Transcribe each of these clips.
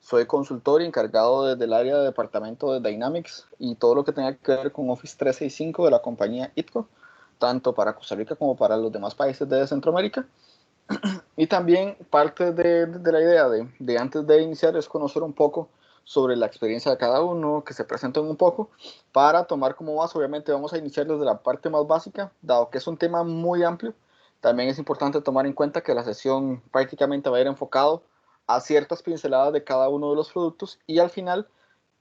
Soy consultor y encargado desde el área de departamento de Dynamics y todo lo que tenga que ver con Office 365 de la compañía ITCO, tanto para Costa Rica como para los demás países de Centroamérica. Y también parte de la idea de antes de iniciar es conocer un poco sobre la experiencia de cada uno, que se presenten un poco, para tomar como base. Obviamente vamos a iniciar desde la parte más básica, dado que es un tema muy amplio. También es importante tomar en cuenta que la sesión prácticamente va a ir enfocado a ciertas pinceladas de cada uno de los productos y al final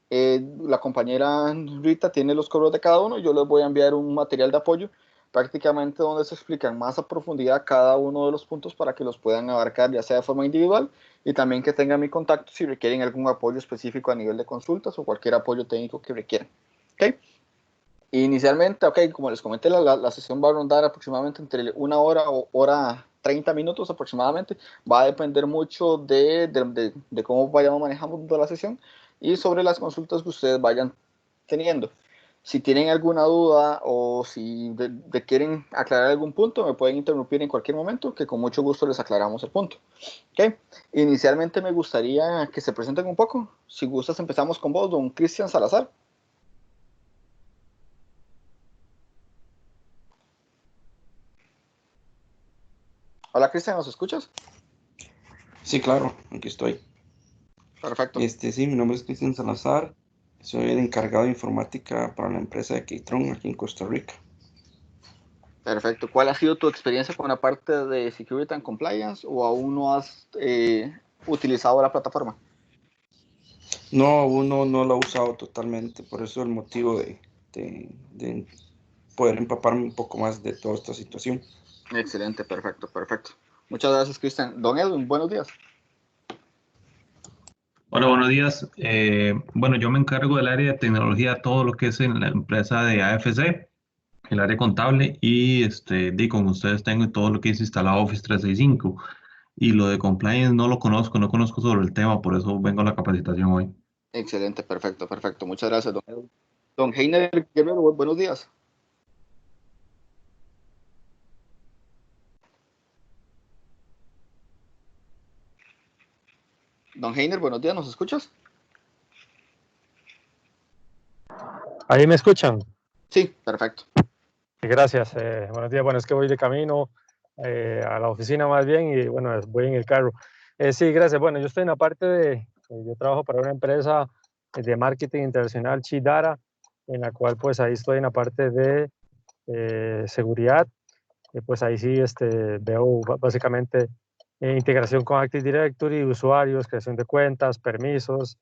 la compañera Rita tiene los cobros de cada uno. Yo les voy a enviar un material de apoyo prácticamente donde se explican más a profundidad cada uno de los puntos para que los puedan abarcar ya sea de forma individual y también que tengan mi contacto si requieren algún apoyo específico a nivel de consultas o cualquier apoyo técnico que requieran. ¿Okay? Inicialmente, como les comenté, la sesión va a rondar aproximadamente entre una hora o hora 30 minutos aproximadamente. Va a depender mucho de cómo vayamos manejando la sesión y sobre las consultas que ustedes vayan teniendo. Si tienen alguna duda o si quieren aclarar algún punto, me pueden interrumpir en cualquier momento, que con mucho gusto les aclaramos el punto. ¿Okay? Inicialmente me gustaría que se presenten un poco. Si gustas, empezamos con vos, don Cristian Salazar. Hola Cristian, ¿nos escuchas? Sí, claro, aquí estoy. Perfecto. Sí, mi nombre es Cristian Salazar. Soy el encargado de informática para la empresa de Keytron aquí en Costa Rica. Perfecto. ¿Cuál ha sido tu experiencia con la parte de Security and Compliance o aún no has utilizado la plataforma? No, aún no lo he usado totalmente, por eso el motivo de poder empaparme un poco más de toda esta situación. Excelente, perfecto, perfecto. Muchas gracias, Cristian. Don Edwin, buenos días. Hola, buenos días. Bueno, yo me encargo del área de tecnología, todo lo que es en la empresa de AFC, el área contable, y con ustedes tengo todo lo que es instalado Office 365. Y lo de compliance no lo conozco, no conozco sobre el tema, por eso vengo a la capacitación hoy. Excelente, perfecto, perfecto. Muchas gracias, don Edwin. Don Heiner Guerrero, buenos días. Don Heiner, buenos días, ¿nos escuchas? ¿Ahí me escuchan? Sí, perfecto. Gracias. Buenos días. Bueno, es que voy de camino a la oficina más bien y bueno, voy en el carro. Sí, gracias. Bueno, yo estoy en la parte yo trabajo para una empresa de marketing internacional, Chidara, en la cual pues ahí estoy en la parte de seguridad. Pues ahí sí veo básicamente integración con Active Directory, usuarios, creación de cuentas, permisos.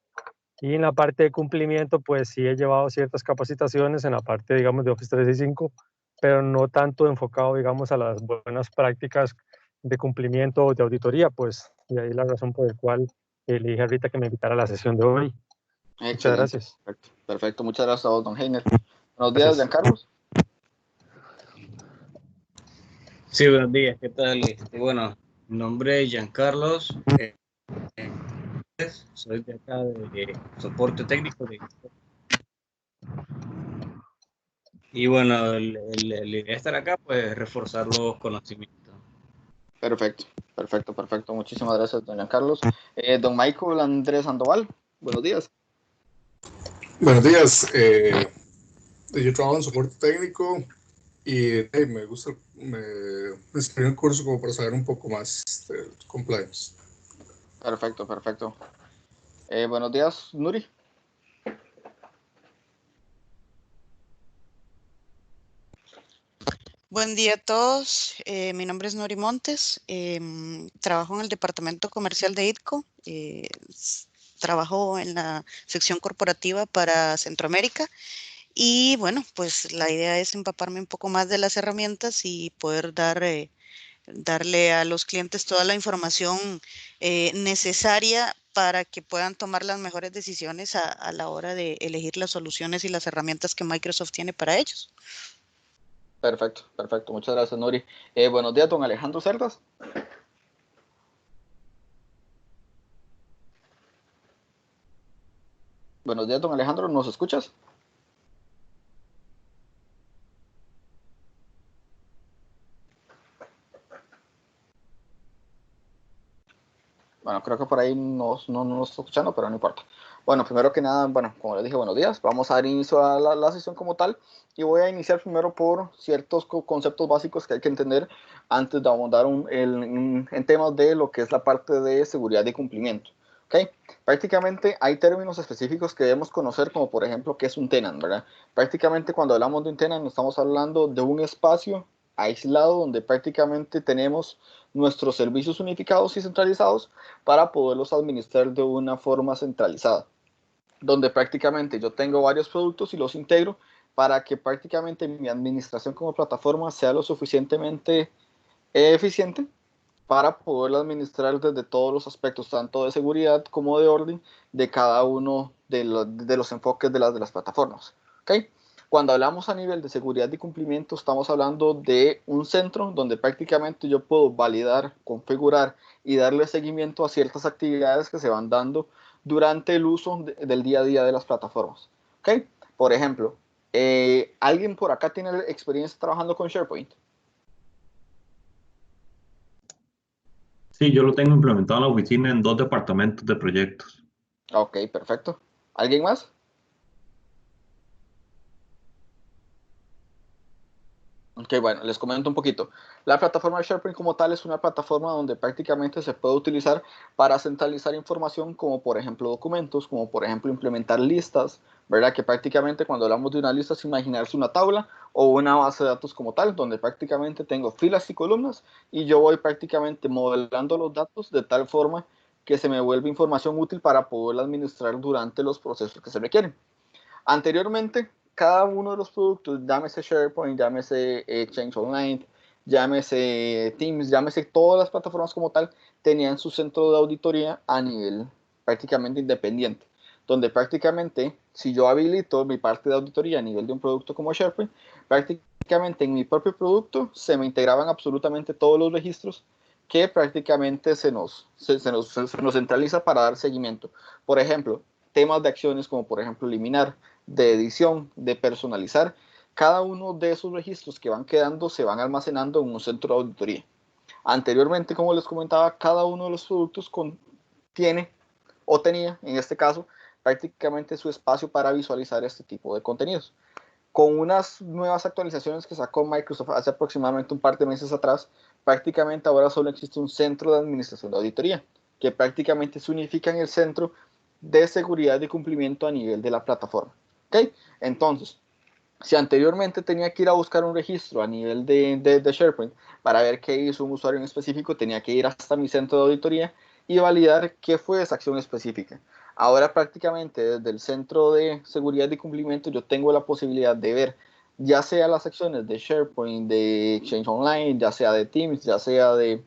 Y en la parte de cumplimiento, pues sí he llevado ciertas capacitaciones en la parte, digamos, de Office 365, pero no tanto enfocado, digamos, a las buenas prácticas de cumplimiento o de auditoría, pues, y ahí la razón por la cual le dije ahorita que me invitara a la sesión de hoy. Muchas Excelente, gracias. perfecto, perfecto. Muchas gracias a vos, don Heiner. Buenos días, Gracias. Giancarlos. Sí, buenos días, ¿qué tal? Bueno, mi nombre es Giancarlos, soy de acá de soporte técnico y bueno, la idea de estar acá pues es reforzar los conocimientos. Perfecto, perfecto, perfecto. Muchísimas gracias, don Giancarlos. Don Michael Andrés Sandoval, buenos días. Buenos días, yo trabajo en soporte técnico y me gusta, me inscribí en un curso como para saber un poco más de compliance. Perfecto, perfecto. Buenos días, Nuri. Buen día a todos. Mi nombre es Nori Montes. Trabajo en el departamento comercial de ITCO. Trabajo en la sección corporativa para Centroamérica. Y bueno, pues la idea es empaparme un poco más de las herramientas y poder darle a los clientes toda la información necesaria para que puedan tomar las mejores decisiones a la hora de elegir las soluciones y las herramientas que Microsoft tiene para ellos. Perfecto, perfecto. Muchas gracias, Nuri. Buenos días, don Alejandro Cerdas. Buenos días, don Alejandro. ¿Nos escuchas? Bueno, creo que por ahí no nos está escuchando, pero no importa. Bueno, primero que nada, bueno, como les dije, buenos días. Vamos a dar inicio a la sesión como tal y voy a iniciar primero por ciertos conceptos básicos que hay que entender antes de abundar en temas de lo que es la parte de seguridad y cumplimiento. ¿Okay? Prácticamente hay términos específicos que debemos conocer, como por ejemplo qué es un tenant, ¿verdad? Prácticamente cuando hablamos de un tenant estamos hablando de un espacio aislado donde prácticamente tenemos nuestros servicios unificados y centralizados para poderlos administrar de una forma centralizada, donde prácticamente yo tengo varios productos y los integro para que prácticamente mi administración como plataforma sea lo suficientemente eficiente para poderla administrar desde todos los aspectos, tanto de seguridad como de orden, de cada uno de los enfoques de las plataformas. ¿Okay? Cuando hablamos a nivel de seguridad y cumplimiento, estamos hablando de un centro donde prácticamente yo puedo validar, configurar y darle seguimiento a ciertas actividades que se van dando durante el uso del día a día de las plataformas. ¿Okay? Por ejemplo, ¿alguien por acá tiene experiencia trabajando con SharePoint? Sí, yo lo tengo implementado en la oficina en 2 departamentos de proyectos. Ok, perfecto. ¿Alguien más? Ok, bueno, les comento un poquito. La plataforma de SharePoint como tal es una plataforma donde prácticamente se puede utilizar para centralizar información como por ejemplo documentos, como por ejemplo implementar listas, ¿verdad? Que prácticamente cuando hablamos de una lista es imaginarse una tabla o una base de datos como tal, donde prácticamente tengo filas y columnas y yo voy prácticamente modelando los datos de tal forma que se me vuelve información útil para poderla administrar durante los procesos que se requieren. Anteriormente, cada uno de los productos, llámese SharePoint, llámese Exchange Online, llámese Teams, llámese todas las plataformas como tal, tenían su centro de auditoría a nivel prácticamente independiente, donde prácticamente si yo habilito mi parte de auditoría a nivel de un producto como SharePoint, prácticamente en mi propio producto se me integraban absolutamente todos los registros que prácticamente se nos centraliza para dar seguimiento. Por ejemplo, temas de acciones como por ejemplo eliminar, de edición, de personalizar, cada uno de esos registros que van quedando se van almacenando en un centro de auditoría. Anteriormente, como les comentaba, cada uno de los productos tiene o tenía, en este caso, prácticamente su espacio para visualizar este tipo de contenidos. Con unas nuevas actualizaciones que sacó Microsoft hace aproximadamente un par de meses atrás, prácticamente ahora solo existe un centro de administración de auditoría, que prácticamente se unifica en el centro de seguridad y cumplimiento a nivel de la plataforma. ¿Okay? Entonces, si anteriormente tenía que ir a buscar un registro a nivel de SharePoint para ver qué hizo un usuario en específico, tenía que ir hasta mi centro de auditoría y validar qué fue esa acción específica. Ahora prácticamente desde el centro de seguridad y cumplimiento yo tengo la posibilidad de ver ya sea las acciones de SharePoint, de Exchange Online, ya sea de Teams, ya sea de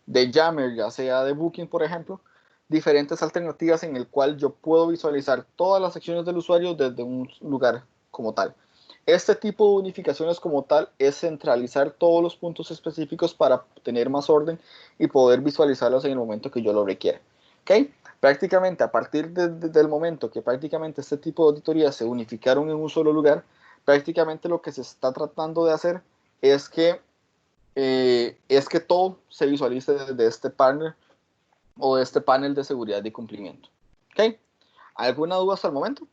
Yammer, ya sea de Booking, por ejemplo, diferentes alternativas en el cual yo puedo visualizar todas las acciones del usuario desde un lugar como tal. Este tipo de unificaciones como tal es centralizar todos los puntos específicos para tener más orden y poder visualizarlos en el momento que yo lo requiera. ¿Okay? Prácticamente a partir del momento que prácticamente este tipo de auditorías se unificaron en un solo lugar, prácticamente lo que se está tratando de hacer es que todo se visualice desde este partner o de este panel de seguridad y cumplimiento. ¿Okay? ¿Alguna duda hasta el momento?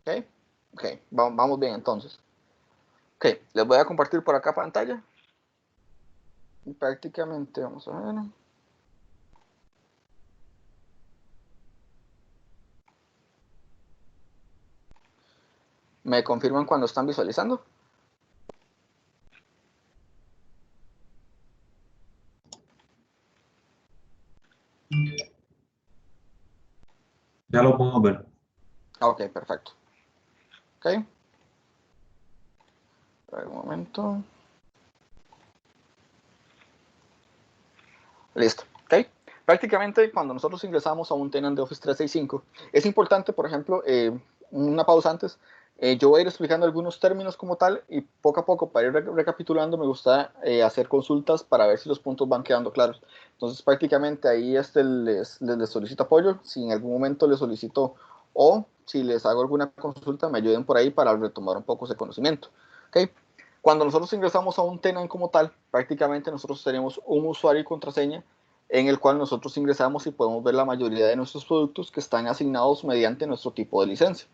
¿Okay? Ok, vamos bien entonces. Ok, les voy a compartir por acá pantalla. Y prácticamente, vamos a ver. ¿Me confirman cuando están visualizando? Ya lo puedo ver. Ok, perfecto. Ok. Un momento. Listo. Ok. Prácticamente cuando nosotros ingresamos a un tenant de Office 365, es importante, por ejemplo, una pausa antes, yo voy a ir explicando algunos términos como tal y poco a poco para ir recapitulando me gusta hacer consultas para ver si los puntos van quedando claros. Entonces prácticamente ahí les solicito apoyo, si en algún momento les solicito o si les hago alguna consulta me ayuden por ahí para retomar un poco ese conocimiento. ¿Okay? Cuando nosotros ingresamos a un tenant como tal, prácticamente nosotros tenemos un usuario y contraseña en el cual nosotros ingresamos y podemos ver la mayoría de nuestros productos que están asignados mediante nuestro tipo de licencia.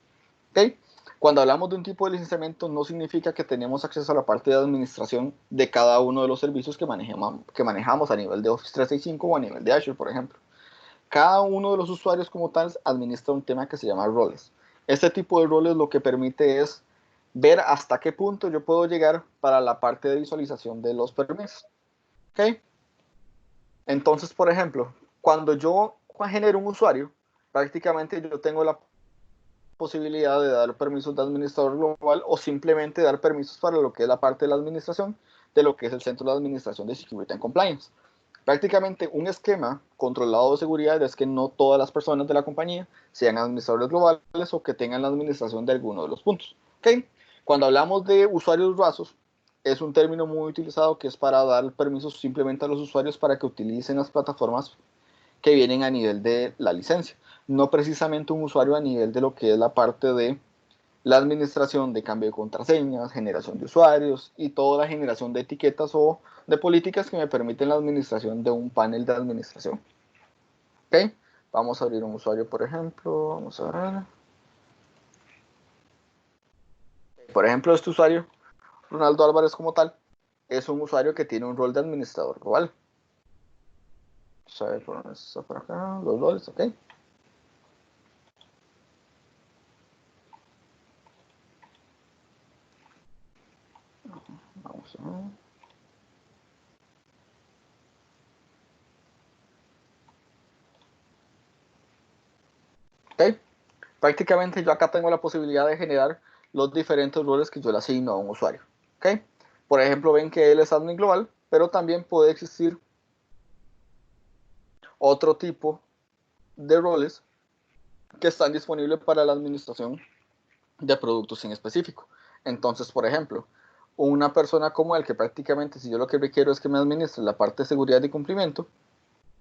¿Okay? Cuando hablamos de un tipo de licenciamiento no significa que tenemos acceso a la parte de administración de cada uno de los servicios que manejamos a nivel de Office 365 o a nivel de Azure, por ejemplo. Cada uno de los usuarios como tal administra un tema que se llama roles. Este tipo de roles lo que permite es ver hasta qué punto yo puedo llegar para la parte de visualización de los permisos. ¿Okay? Entonces, por ejemplo, cuando yo genero un usuario, prácticamente yo tengo la posibilidad de dar permisos de administrador global o simplemente dar permisos para lo que es la parte de la administración de lo que es el centro de administración de Security and Compliance. Prácticamente un esquema controlado de seguridad es que no todas las personas de la compañía sean administradores globales o que tengan la administración de alguno de los puntos. ¿Okay? Cuando hablamos de usuarios rasos, es un término muy utilizado que es para dar permisos simplemente a los usuarios para que utilicen las plataformas que vienen a nivel de la licencia, no precisamente un usuario a nivel de lo que es la parte de la administración de cambio de contraseñas, generación de usuarios y toda la generación de etiquetas o de políticas que me permiten la administración de un panel de administración. ¿Ok? Vamos a abrir un usuario, por ejemplo. Vamos a ver. Por ejemplo, este usuario, Ronaldo Álvarez como tal, es un usuario que tiene un rol de administrador global. Vamos a ver por dónde está por acá, los roles, ¿ok? Vamos a ver. ¿Ok? Prácticamente yo acá tengo la posibilidad de generar los diferentes roles que yo le asigno a un usuario. ¿Ok? Por ejemplo, ven que él es admin global, pero también puede existir otro tipo de roles que están disponibles para la administración de productos en específico. Entonces, por ejemplo, una persona como él, que prácticamente si yo lo que requiero es que me administre la parte de seguridad y cumplimiento,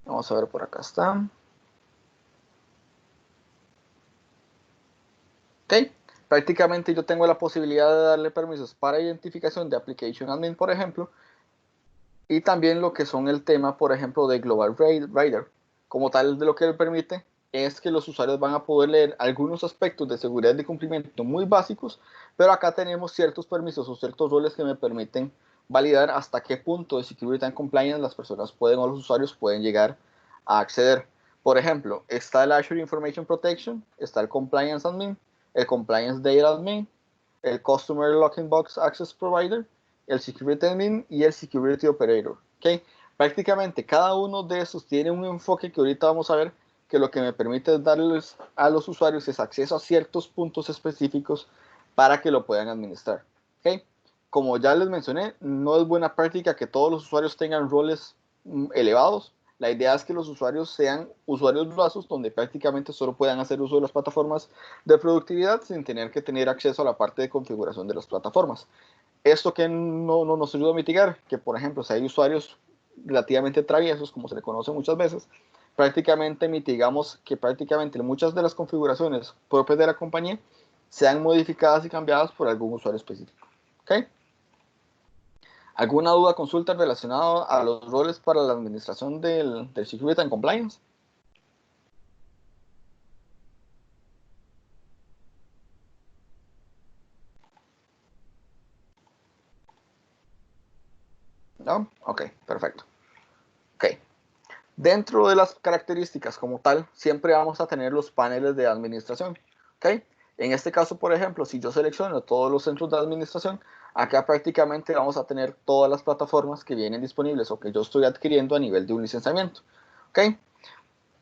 vamos a ver por acá está. ¿Ok? Prácticamente yo tengo la posibilidad de darle permisos para identificación de Application Admin, por ejemplo, y también lo que son el tema, por ejemplo, de Global Rider. Como tal, de lo que le permite es que los usuarios van a poder leer algunos aspectos de seguridad y cumplimiento muy básicos, pero acá tenemos ciertos permisos o ciertos roles que me permiten validar hasta qué punto de Security and Compliance las personas pueden o los usuarios pueden llegar a acceder. Por ejemplo, está el Azure Information Protection, está el Compliance Admin, el Compliance Data Admin, el Customer Locking Box Access Provider, el Security Admin y el Security Operator. ¿Okay? Prácticamente cada uno de esos tiene un enfoque que ahorita vamos a ver, que lo que me permite es darles a los usuarios es acceso a ciertos puntos específicos para que lo puedan administrar. ¿Okay? Como ya les mencioné, no es buena práctica que todos los usuarios tengan roles elevados. La idea es que los usuarios sean usuarios rasos donde prácticamente solo puedan hacer uso de las plataformas de productividad sin tener que tener acceso a la parte de configuración de las plataformas. Esto que no nos ayuda a mitigar, que por ejemplo, si hay usuarios relativamente traviesos, como se le conoce muchas veces, prácticamente mitigamos que prácticamente muchas de las configuraciones propias de la compañía sean modificadas y cambiadas por algún usuario específico. ¿Okay? ¿Alguna duda, consulta relacionada a los roles para la administración del Security and Compliance? ¿No? Ok, perfecto. Ok. Dentro de las características como tal, siempre vamos a tener los paneles de administración. ¿Okay? En este caso, por ejemplo, si yo selecciono todos los centros de administración, acá prácticamente vamos a tener todas las plataformas que vienen disponibles o que yo estoy adquiriendo a nivel de un licenciamiento. ¿Okay?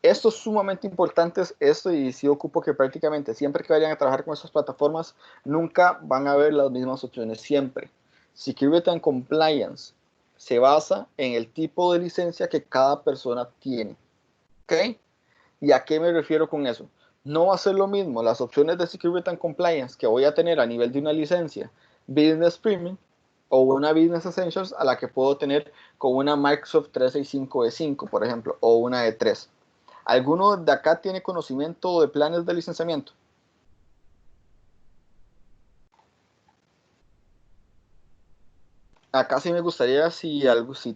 Esto es sumamente importante, y sí ocupo que prácticamente siempre que vayan a trabajar con estas plataformas, nunca van a ver las mismas opciones siempre. Security and Compliance se basa en el tipo de licencia que cada persona tiene. ¿Ok? ¿Y a qué me refiero con eso? No va a ser lo mismo las opciones de Security and Compliance que voy a tener a nivel de una licencia Business Premium o una Business Essentials a la que puedo tener con una Microsoft 365 E5, por ejemplo, o una E3. ¿Alguno de acá tiene conocimiento de planes de licenciamiento? acá sí me gustaría si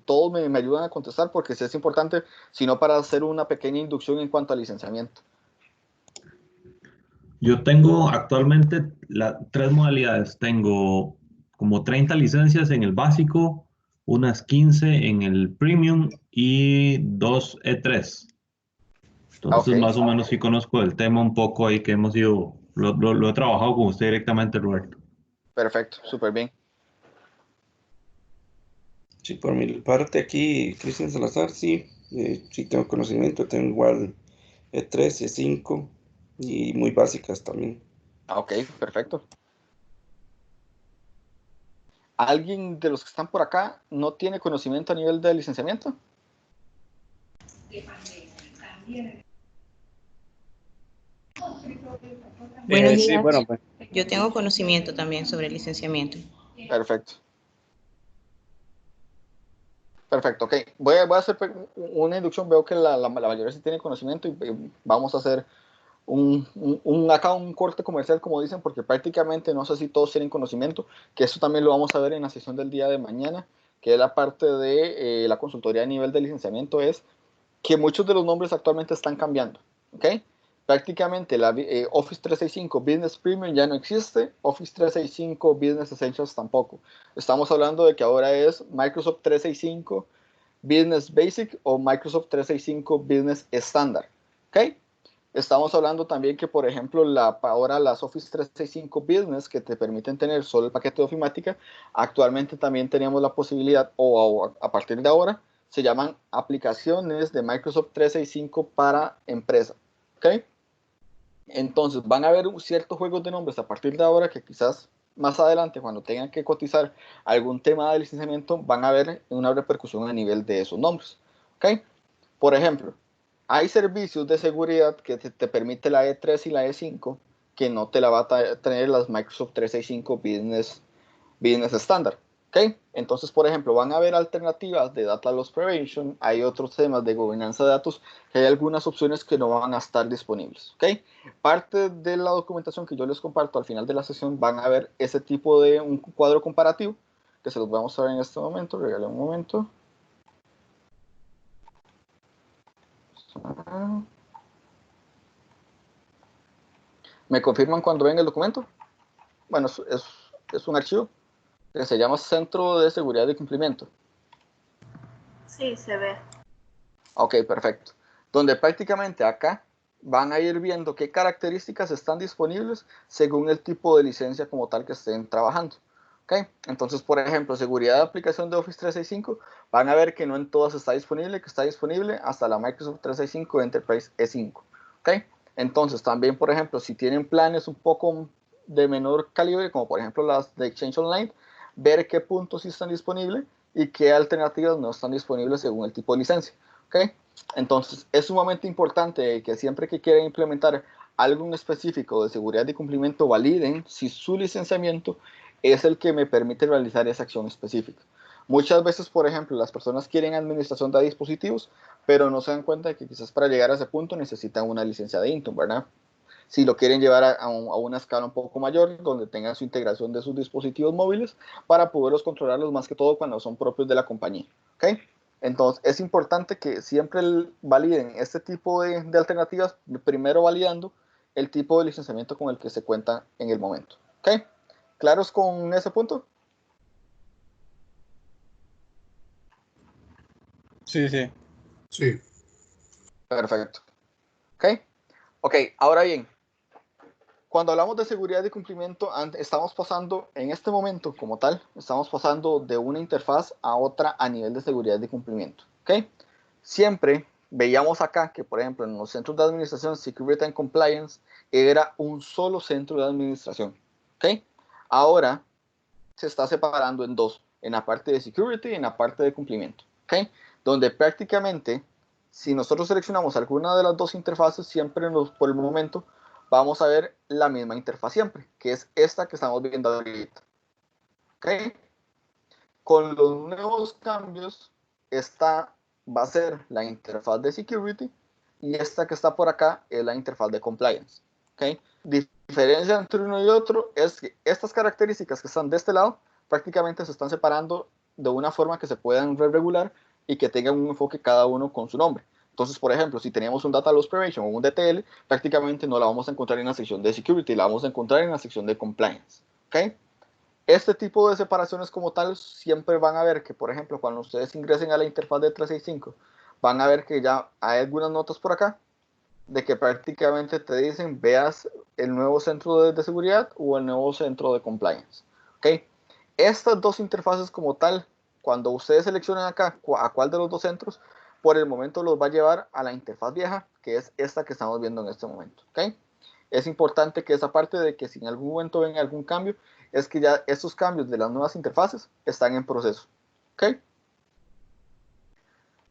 todos me ayudan a contestar, porque sí es importante, sino para hacer una pequeña inducción en cuanto al licenciamiento. Yo tengo actualmente tres modalidades. Tengo como 30 licencias en el básico, unas 15 en el premium y dos E3. Ok, Entonces, más o menos sí conozco el tema un poco ahí que hemos ido, lo he trabajado con usted directamente, Roberto. perfecto, súper bien. Sí, por mi parte aquí, Cristian Salazar, sí, sí tengo conocimiento, tengo igual E3, E5 y muy básicas también. Ok, perfecto. ¿Alguien de los que están por acá no tiene conocimiento a nivel de licenciamiento? Buenos Sí, días. bueno, pues. Yo tengo conocimiento también sobre licenciamiento. Perfecto. Perfecto, ok. Voy a hacer una inducción. Veo que la mayoría sí tiene conocimiento y vamos a hacer acá un corte comercial, como dicen, porque prácticamente no sé si todos tienen conocimiento, que eso también lo vamos a ver en la sesión del día de mañana, que es la parte de la consultoría a nivel de licenciamiento, es que muchos de los nombres actualmente están cambiando, ¿ok? Prácticamente Office 365 Business Premium ya no existe, Office 365 Business Essentials tampoco. Estamos hablando de que ahora es Microsoft 365 Business Basic o Microsoft 365 Business Standard, ¿ok? Estamos hablando también que, por ejemplo, ahora las Office 365 Business que te permiten tener solo el paquete de ofimática, actualmente también teníamos la posibilidad, o a partir de ahora, se llaman aplicaciones de Microsoft 365 para empresa. ¿Ok? Entonces van a haber ciertos juegos de nombres a partir de ahora que quizás más adelante, cuando tengan que cotizar algún tema de licenciamiento, van a ver una repercusión a nivel de esos nombres. ¿Ok? Por ejemplo, hay servicios de seguridad que te permite la E3 y la E5 que no te la va a tener las Microsoft 365 Business Standard. ¿Okay? Entonces, por ejemplo, van a haber alternativas de Data Loss Prevention, hay otros temas de gobernanza de datos, que hay algunas opciones que no van a estar disponibles. ¿Okay? Parte de la documentación que yo les comparto al final de la sesión van a ver ese tipo de un cuadro comparativo, que se los voy a mostrar en este momento. Regálame un momento. ¿Me confirman cuando ven el documento? Bueno, es un archivo que se llama Centro de Seguridad y Cumplimiento. Sí, se ve. Ok, perfecto. Donde prácticamente acá van a ir viendo qué características están disponibles según el tipo de licencia como tal que estén trabajando. Okay. Entonces, por ejemplo, seguridad de aplicación de Office 365, van a ver que no en todas está disponible, que está disponible hasta la Microsoft 365 Enterprise E5. Okay. Entonces, también, por ejemplo, si tienen planes un poco de menor calibre, como por ejemplo las de Exchange Online, ver qué puntos sí están disponibles y qué alternativas no están disponibles según el tipo de licencia. ¿Okay? Entonces, es sumamente importante que siempre que quieran implementar algo en específico de seguridad y cumplimiento, validen si su licenciamiento es el que me permite realizar esa acción específica. Muchas veces, por ejemplo, las personas quieren administración de dispositivos, pero no se dan cuenta de que quizás para llegar a ese punto necesitan una licencia de Intune, ¿verdad? Si lo quieren llevar a una escala un poco mayor, donde tengan su integración de sus dispositivos móviles para poderlos controlarlos más que todo cuando son propios de la compañía. ¿Okay? Entonces, es importante que siempre validen este tipo de alternativas, primero validando el tipo de licenciamiento con el que se cuenta en el momento. ¿Ok? ¿Claros con ese punto? Sí, sí. Sí. Perfecto. ¿Ok? Ok, ahora bien, cuando hablamos de seguridad y cumplimiento, estamos pasando, en este momento como tal, estamos pasando de una interfaz a otra a nivel de seguridad y cumplimiento. ¿Ok? Siempre veíamos acá que, por ejemplo, en los centros de administración, Security and Compliance era un solo centro de administración. ¿Ok? Ahora se está separando en dos, en la parte de Security y en la parte de cumplimiento. ¿Ok? Donde prácticamente, si nosotros seleccionamos alguna de las dos interfaces, siempre por el momento vamos a ver la misma interfaz siempre, que es esta que estamos viendo ahorita. ¿Ok? Con los nuevos cambios, esta va a ser la interfaz de Security y esta que está por acá es la interfaz de Compliance. ¿Ok? Diferencia entre uno y otro es que estas características que están de este lado prácticamente se están separando de una forma que se puedan regular y que tengan un enfoque cada uno con su nombre. Entonces, por ejemplo, si tenemos un Data Loss Prevention o un DTL, prácticamente no la vamos a encontrar en la sección de Security, la vamos a encontrar en la sección de Compliance. ¿Okay? Este tipo de separaciones como tal siempre van a ver que, por ejemplo, cuando ustedes ingresen a la interfaz de 365, van a ver que ya hay algunas notas por acá de que prácticamente te dicen veas el nuevo centro de seguridad o el nuevo centro de compliance. ¿Okay? Estas dos interfaces como tal, cuando ustedes seleccionen acá a cuál de los dos centros, por el momento los va a llevar a la interfaz vieja, que es esta que estamos viendo en este momento. ¿Okay? Es importante que esa parte de que si en algún momento ven algún cambio, es que ya estos cambios de las nuevas interfaces están en proceso. ¿Okay?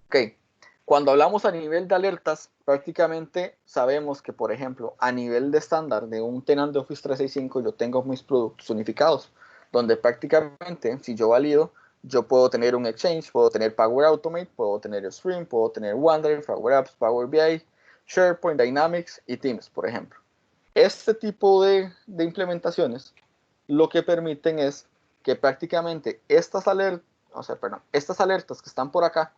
Okay. Cuando hablamos a nivel de alertas, prácticamente sabemos que, por ejemplo, a nivel de estándar de un tenant de Office 365, yo tengo mis productos unificados, donde prácticamente, si yo valido, yo puedo tener un Exchange, puedo tener Power Automate, puedo tener Stream, puedo tener OneDrive, Power Apps, Power BI, SharePoint, Dynamics y Teams, por ejemplo. Este tipo de implementaciones lo que permiten es que prácticamente estas alertas que están por acá,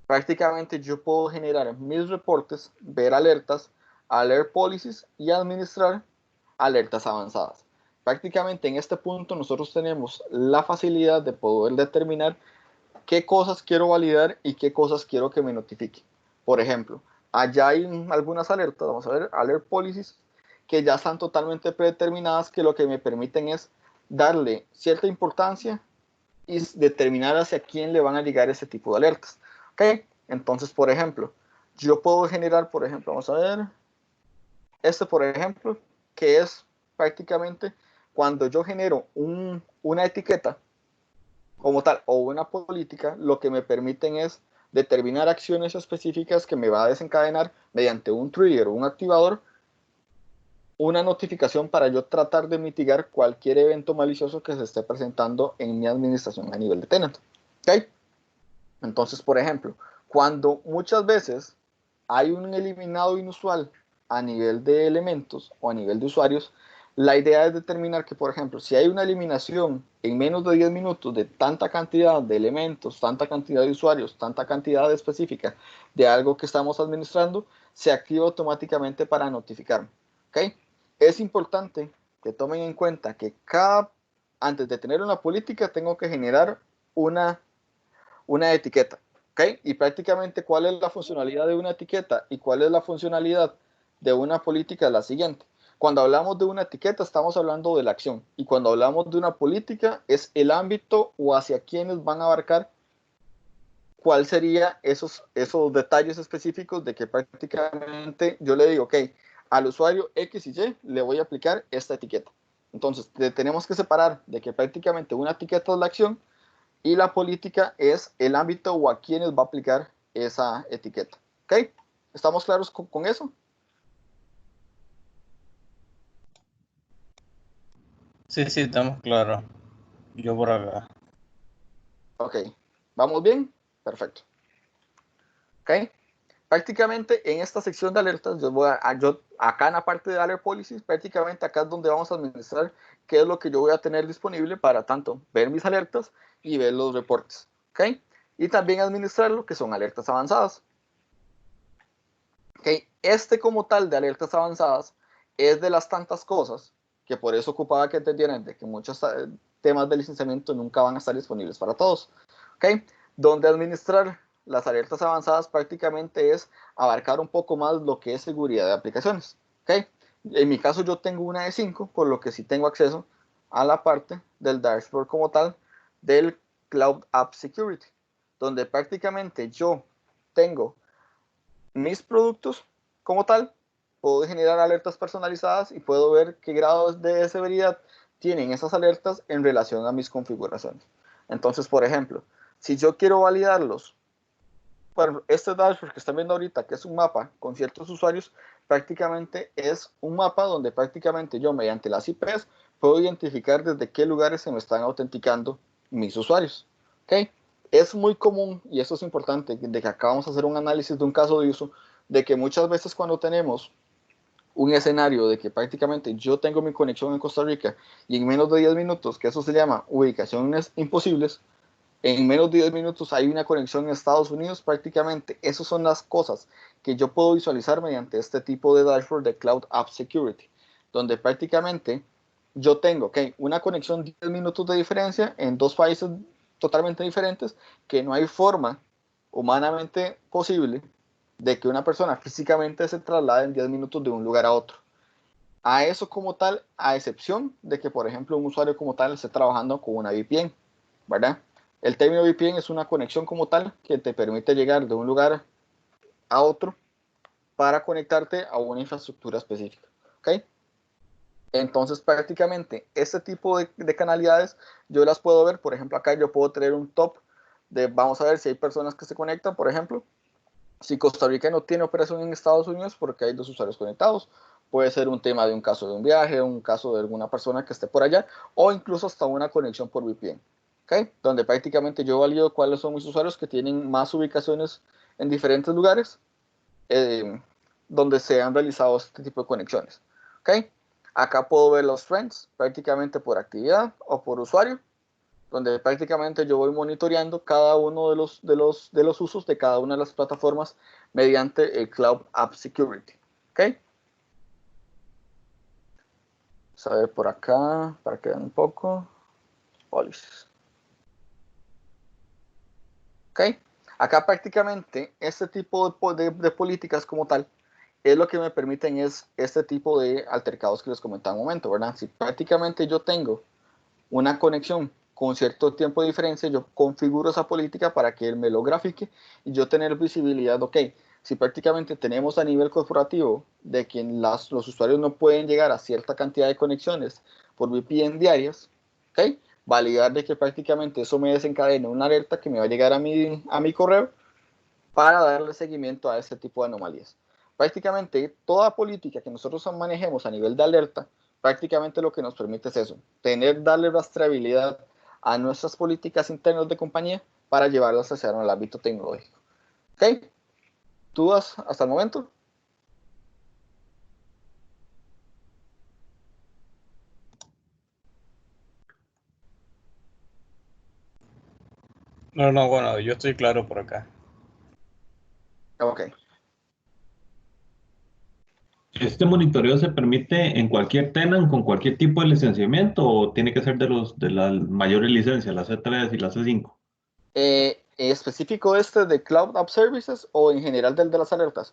prácticamente yo puedo generar mis reportes, ver alertas, alert policies y administrar alertas avanzadas. Prácticamente en este punto nosotros tenemos la facilidad de poder determinar qué cosas quiero validar y qué cosas quiero que me notifique. Por ejemplo, allá hay algunas alertas, vamos a ver, alert policies, que ya están totalmente predeterminadas, que lo que me permiten es darle cierta importancia y determinar hacia quién le van a llegar ese tipo de alertas. ¿Okay? Entonces, por ejemplo, yo puedo generar, por ejemplo, vamos a ver, por ejemplo, que es prácticamente cuando yo genero una etiqueta como tal o una política, lo que me permiten es determinar acciones específicas que me va a desencadenar mediante un trigger o un activador una notificación para yo tratar de mitigar cualquier evento malicioso que se esté presentando en mi administración a nivel de tenant. ¿Okay? Entonces, por ejemplo, cuando muchas veces hay un eliminado inusual a nivel de elementos o a nivel de usuarios, la idea es determinar que, por ejemplo, si hay una eliminación en menos de 10 minutos de tanta cantidad de elementos, tanta cantidad de usuarios, tanta cantidad específica de algo que estamos administrando, se activa automáticamente para notificarme. ¿Okay? Es importante que tomen en cuenta que antes de tener una política tengo que generar una etiqueta. ¿Okay? Y prácticamente cuál es la funcionalidad de una etiqueta y cuál es la funcionalidad de una política es la siguiente. Cuando hablamos de una etiqueta estamos hablando de la acción y cuando hablamos de una política es el ámbito o hacia quienes van a abarcar cuál sería esos detalles específicos de que prácticamente yo le digo, ok, al usuario X y Y le voy a aplicar esta etiqueta. Entonces tenemos que separar de que prácticamente una etiqueta es la acción y la política es el ámbito o a quienes va a aplicar esa etiqueta. ¿Ok? ¿Estamos claros con eso? Sí, sí, estamos claros. Yo por acá. Ok. ¿Vamos bien? Perfecto. ¿Ok? Prácticamente en esta sección de alertas, yo acá en la parte de Alert Policies, prácticamente acá es donde vamos a administrar qué es lo que yo voy a tener disponible para tanto ver mis alertas y ver los reportes. ¿Ok? Y también administrar lo que son alertas avanzadas. ¿Ok? Este como tal de alertas avanzadas es de las tantas cosas que por eso ocupaba que entendieran de que muchos temas de licenciamiento nunca van a estar disponibles para todos. ¿Ok? Donde administrar las alertas avanzadas prácticamente es abarcar un poco más lo que es seguridad de aplicaciones. ¿Okay? En mi caso yo tengo una de 5, por lo que sí tengo acceso a la parte del dashboard como tal del Cloud App Security, donde prácticamente yo tengo mis productos como tal, puedo generar alertas personalizadas y puedo ver qué grados de severidad tienen esas alertas en relación a mis configuraciones. Entonces, por ejemplo, si yo quiero validarlos, bueno, este dashboard que están viendo ahorita, que es un mapa con ciertos usuarios, prácticamente es un mapa donde prácticamente yo mediante las IPs puedo identificar desde qué lugares se me están autenticando mis usuarios. ¿Okay? Es muy común, y esto es importante, de que acá vamos a hacer un análisis de un caso de uso, de que muchas veces cuando tenemos un escenario de que prácticamente yo tengo mi conexión en Costa Rica y en menos de 10 minutos, que eso se llama ubicaciones imposibles, en menos de 10 minutos hay una conexión en Estados Unidos, prácticamente esas son las cosas que yo puedo visualizar mediante este tipo de dashboard de Cloud App Security, donde prácticamente yo tengo una conexión de 10 minutos de diferencia en dos países totalmente diferentes, que no hay forma humanamente posible de que una persona físicamente se traslade en 10 minutos de un lugar a otro. A eso como tal, a excepción de que, por ejemplo, un usuario como tal esté trabajando con una VPN, ¿verdad? El término VPN es una conexión como tal que te permite llegar de un lugar a otro para conectarte a una infraestructura específica, ¿ok? Entonces, prácticamente, este tipo de canalidades yo las puedo ver. Por ejemplo, acá yo puedo tener un top de, vamos a ver si hay personas que se conectan, por ejemplo. Si Costa Rica no tiene operación en Estados Unidos porque hay 2 usuarios conectados, puede ser un tema de un caso de un viaje, un caso de alguna persona que esté por allá, o incluso hasta una conexión por VPN, ¿okay? Donde prácticamente yo valido cuáles son mis usuarios que tienen más ubicaciones en diferentes lugares donde se han realizado este tipo de conexiones, ¿okay? Acá puedo ver los trends prácticamente por actividad o por usuario, donde prácticamente yo voy monitoreando cada uno de los usos de cada una de las plataformas mediante el Cloud App Security. ¿Ok? Vamos a ver por acá, para que vean un poco. Policies. ¿Ok? Acá prácticamente este tipo de políticas como tal es lo que me permiten es este tipo de altercados que les comentaba un momento, ¿verdad? Si prácticamente yo tengo una conexión con cierto tiempo de diferencia, yo configuro esa política para que él me lo grafique y yo tener visibilidad, ok, si prácticamente tenemos a nivel corporativo de que los usuarios no pueden llegar a cierta cantidad de conexiones por VPN diarias, ok, validar de que prácticamente eso me desencadene una alerta que me va a llegar a mi correo para darle seguimiento a este tipo de anomalías. Prácticamente toda política que nosotros manejemos a nivel de alerta, prácticamente lo que nos permite es eso, darle rastreabilidad a nuestras políticas internas de compañía para llevarlas hacia el ámbito tecnológico. ¿Ok? ¿Dudas hasta el momento? No, bueno, yo estoy claro por acá. Ok. ¿Este monitoreo se permite en cualquier tenant con cualquier tipo de licenciamiento o tiene que ser de las mayores licencias, la C3 y la C5? ¿Específico este de Cloud App Services o en general del de las alertas?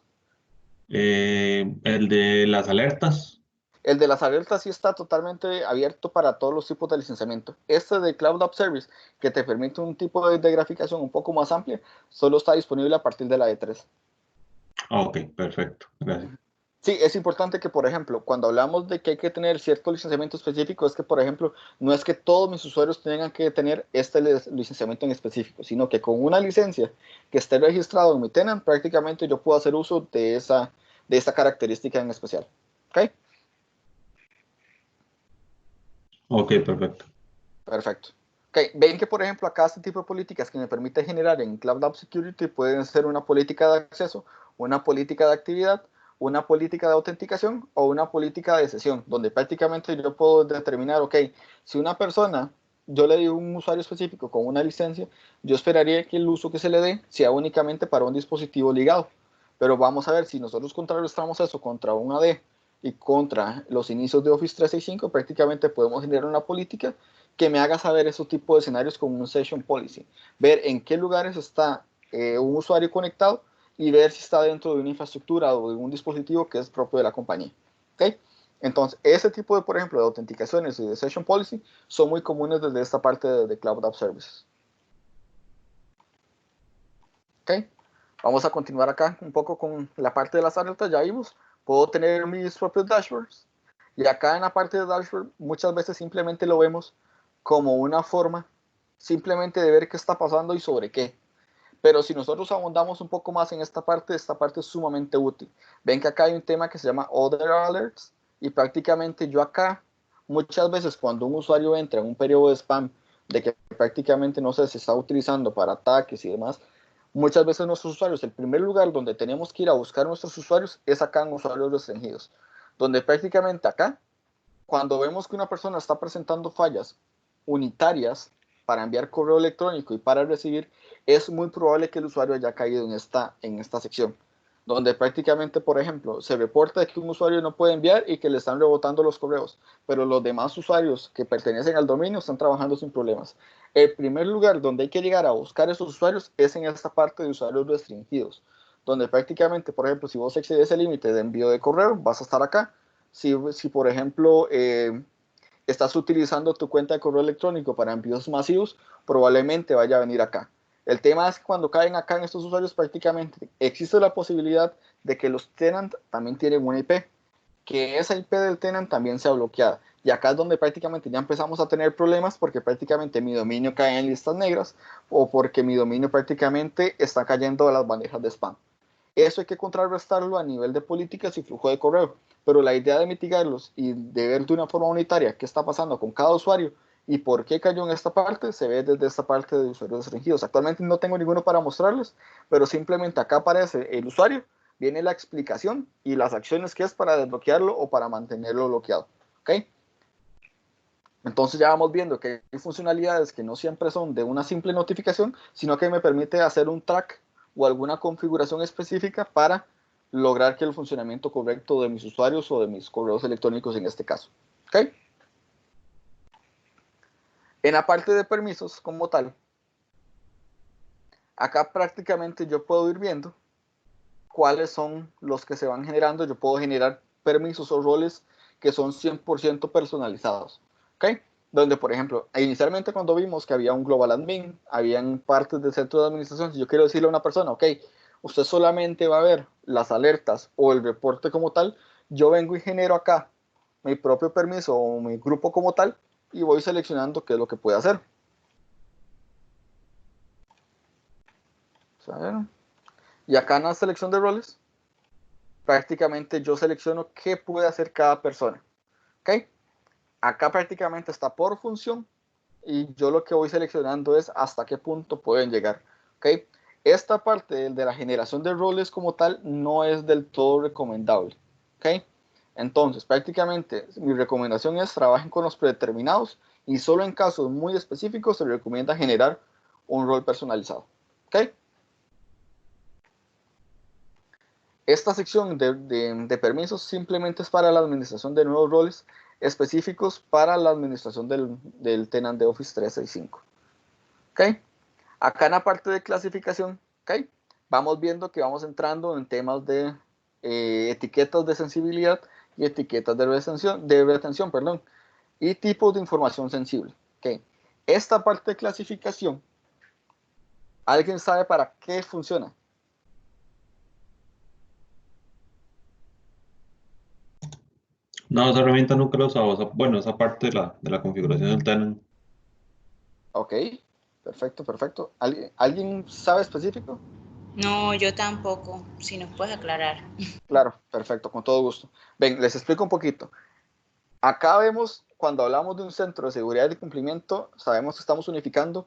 El de las alertas. El de las alertas sí está totalmente abierto para todos los tipos de licenciamiento. Este de Cloud App Service, que te permite un tipo de graficación un poco más amplia, solo está disponible a partir de la E3. Ok, perfecto. Gracias. Sí, es importante que, por ejemplo, cuando hablamos de que hay que tener cierto licenciamiento específico, es que, por ejemplo, no es que todos mis usuarios tengan que tener este licenciamiento en específico, sino que con una licencia que esté registrado en mi tenant, prácticamente yo puedo hacer uso de esa característica en especial. ¿Ok? Ok, perfecto. Perfecto. Okay. Ven que, por ejemplo, acá este tipo de políticas que me permite generar en Cloud App Security pueden ser una política de acceso, una política de actividad, una política de autenticación o una política de sesión, donde prácticamente yo puedo determinar, ok, si una persona, yo le doy un usuario específico con una licencia, yo esperaría que el uso que se le dé sea únicamente para un dispositivo ligado. Pero vamos a ver, si nosotros contrarrestamos eso contra un AD y contra los inicios de Office 365, prácticamente podemos generar una política que me haga saber esos tipos de escenarios con un Session Policy. Ver en qué lugares está un usuario conectado y ver si está dentro de una infraestructura o de un dispositivo que es propio de la compañía. ¿Okay? Entonces, ese tipo de, por ejemplo, de autenticaciones y de Session Policy son muy comunes desde esta parte de Cloud App Services. ¿Okay? Vamos a continuar acá un poco con la parte de las alertas. Ya vimos, puedo tener mis propios dashboards. Y acá en la parte de dashboard muchas veces simplemente lo vemos como una forma simplemente de ver qué está pasando y sobre qué. Pero si nosotros ahondamos un poco más en esta parte es sumamente útil. Ven que acá hay un tema que se llama Other Alerts y prácticamente yo acá, muchas veces cuando un usuario entra en un periodo de spam, de que prácticamente no sé, se está utilizando para ataques y demás, muchas veces nuestros usuarios, el primer lugar donde tenemos que ir a buscar nuestros usuarios es acá en usuarios restringidos, donde prácticamente acá, cuando vemos que una persona está presentando fallas unitarias para enviar correo electrónico y para recibir, es muy probable que el usuario haya caído en esta sección, donde prácticamente, por ejemplo, se reporta que un usuario no puede enviar y que le están rebotando los correos, pero los demás usuarios que pertenecen al dominio están trabajando sin problemas. El primer lugar donde hay que llegar a buscar esos usuarios es en esta parte de usuarios restringidos, donde prácticamente, por ejemplo, si vos excedes el límite de envío de correo, vas a estar acá. Si por ejemplo, estás utilizando tu cuenta de correo electrónico para envíos masivos, probablemente vaya a venir acá. El tema es que cuando caen acá en estos usuarios, prácticamente existe la posibilidad de que los tenant también tienen una IP, que esa IP del tenant también sea bloqueada. Y acá es donde prácticamente ya empezamos a tener problemas porque prácticamente mi dominio cae en listas negras o porque mi dominio prácticamente está cayendo a las bandejas de spam. Eso hay que contrarrestarlo a nivel de políticas y flujo de correo, pero la idea de mitigarlos y de ver de una forma unitaria qué está pasando con cada usuario y por qué cayó en esta parte, se ve desde esta parte de usuarios restringidos. Actualmente no tengo ninguno para mostrarles, pero simplemente acá aparece el usuario, viene la explicación y las acciones que es para desbloquearlo o para mantenerlo bloqueado. ¿Ok? Entonces ya vamos viendo que hay funcionalidades que no siempre son de una simple notificación, sino que me permite hacer un track o alguna configuración específica para lograr que el funcionamiento correcto de mis usuarios o de mis correos electrónicos en este caso. ¿Ok? En la parte de permisos como tal, acá prácticamente yo puedo ir viendo cuáles son los que se van generando. Yo puedo generar permisos o roles que son 100% personalizados. ¿Ok? Donde, por ejemplo, inicialmente cuando vimos que había un global admin, habían partes del centro de administración, si yo quiero decirle a una persona, ok, usted solamente va a ver las alertas o el reporte como tal, yo vengo y genero acá mi propio permiso o mi grupo como tal y voy seleccionando qué es lo que puede hacer. Y acá en la selección de roles, prácticamente yo selecciono qué puede hacer cada persona. ¿Ok? Acá prácticamente está por función y yo lo que voy seleccionando es hasta qué punto pueden llegar. ¿Ok? Esta parte de la generación de roles como tal no es del todo recomendable. ¿Ok? Entonces, prácticamente mi recomendación es trabajen con los predeterminados y solo en casos muy específicos se recomienda generar un rol personalizado. ¿Ok? Esta sección de permisos simplemente es para la administración de nuevos roles específicos para la administración del tenant de Office 365. ¿Ok? Acá en la parte de clasificación, ¿ok? Vamos viendo que vamos entrando en temas de etiquetas de sensibilidad y etiquetas de retención, perdón, y tipos de información sensible. ¿Ok? Esta parte de clasificación, ¿alguien sabe para qué funciona? No, esa herramienta nunca la he usado. Bueno, esa parte de la configuración del tenant. Ok, perfecto, perfecto. ¿Alguien sabe específico? No, yo tampoco, si nos puedes aclarar. Claro, perfecto, con todo gusto. Ven, les explico un poquito. Acá vemos, cuando hablamos de un centro de seguridad y cumplimiento, sabemos que estamos unificando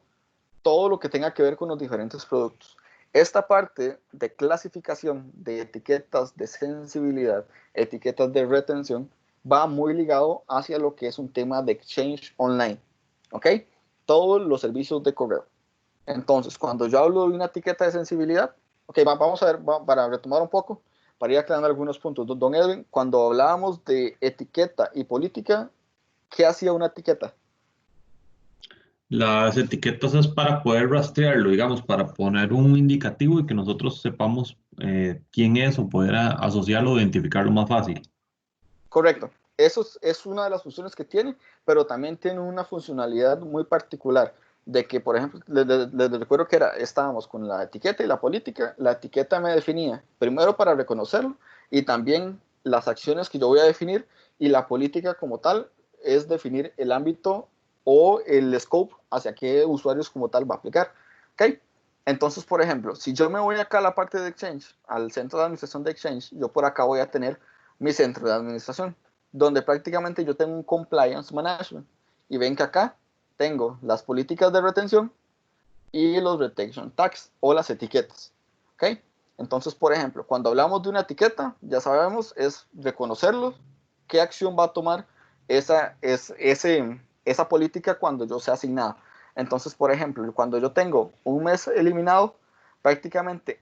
todo lo que tenga que ver con los diferentes productos. Esta parte de clasificación de etiquetas de sensibilidad, etiquetas de retención, va muy ligado hacia lo que es un tema de Exchange Online. ¿Ok? Todos los servicios de correo. Entonces, cuando yo hablo de una etiqueta de sensibilidad, ok, vamos a ver, para retomar un poco, para ir aclarando algunos puntos. Don Edwin, cuando hablábamos de etiqueta y política, ¿qué hacía una etiqueta? Las etiquetas es para poder rastrearlo, digamos, para poner un indicativo y que nosotros sepamos quién es o poder asociarlo o identificarlo más fácil. Correcto. Eso es una de las funciones que tiene, pero también tiene una funcionalidad muy particular de que, por ejemplo, les recuerdo que estábamos con la etiqueta y la política. La etiqueta me definía primero para reconocerlo y también las acciones que yo voy a definir, y la política como tal es definir el ámbito o el scope hacia qué usuarios como tal va a aplicar. ¿Ok? Entonces, por ejemplo, si yo me voy acá a la parte de Exchange, al centro de administración de Exchange, yo por acá voy a tener mi centro de administración, donde prácticamente yo tengo un compliance management. Y ven que acá tengo las políticas de retención y los retention tags o las etiquetas. ¿Ok? Entonces, por ejemplo, cuando hablamos de una etiqueta, ya sabemos, es reconocerlo qué acción va a tomar esa política cuando yo sea asignada. Entonces, por ejemplo, cuando yo tengo un mes eliminado, prácticamente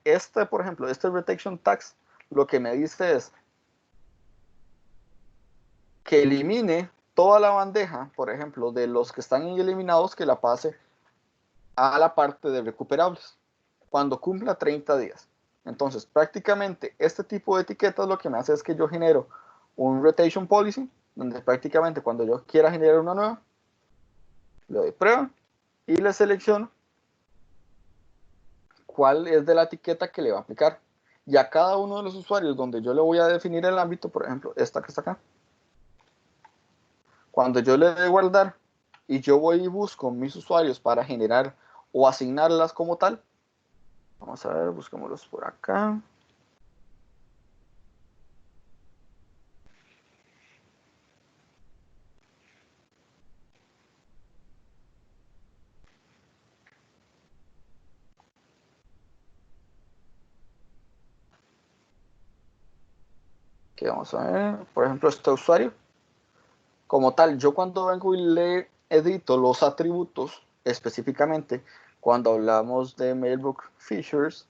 por ejemplo, este retention tax, lo que me dice es que elimine toda la bandeja, por ejemplo, de los que están eliminados, que la pase a la parte de recuperables cuando cumpla 30 días. Entonces, prácticamente este tipo de etiquetas lo que me hace es que yo genero un rotation policy, donde prácticamente cuando yo quiera generar una nueva, le doy prueba y le selecciono cuál es de la etiqueta que le va a aplicar. Y a cada uno de los usuarios donde yo le voy a definir el ámbito, por ejemplo, esta que está acá, cuando yo le doy guardar y yo voy y busco mis usuarios para generar o asignarlas como tal, vamos a ver, busquémoslos por acá. Aquí vamos a ver, por ejemplo, este usuario. Como tal, yo cuando vengo y le edito los atributos, específicamente cuando hablamos de Mailbook Features,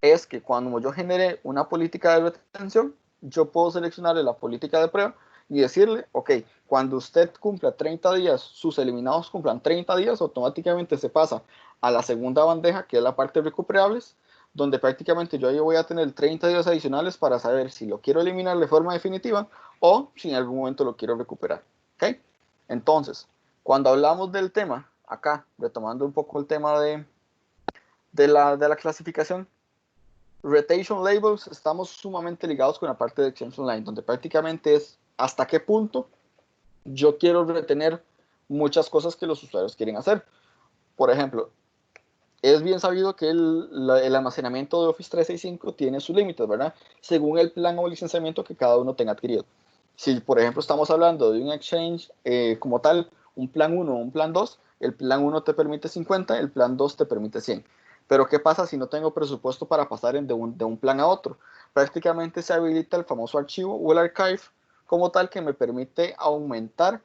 es que cuando yo genere una política de retención, yo puedo seleccionarle la política de prueba y decirle, ok, cuando usted cumpla 30 días, sus eliminados cumplan 30 días, automáticamente se pasa a la segunda bandeja, que es la parte de recuperables, donde prácticamente yo ahí voy a tener 30 días adicionales para saber si lo quiero eliminar de forma definitiva o si en algún momento lo quiero recuperar. ¿Ok? Entonces, cuando hablamos del tema, acá, retomando un poco el tema de la clasificación, Retention Labels, estamos sumamente ligados con la parte de Extension Line, donde prácticamente es hasta qué punto yo quiero retener muchas cosas que los usuarios quieren hacer. Por ejemplo, es bien sabido que el almacenamiento de Office 365 tiene sus límites, ¿verdad? Según el plan o licenciamiento que cada uno tenga adquirido. Si, por ejemplo, estamos hablando de un Exchange como tal, un plan 1 o un plan 2, el plan 1 te permite 50, el plan 2 te permite 100. Pero ¿qué pasa si no tengo presupuesto para pasar de un plan a otro? Prácticamente se habilita el famoso archivo o el archive como tal que me permite aumentar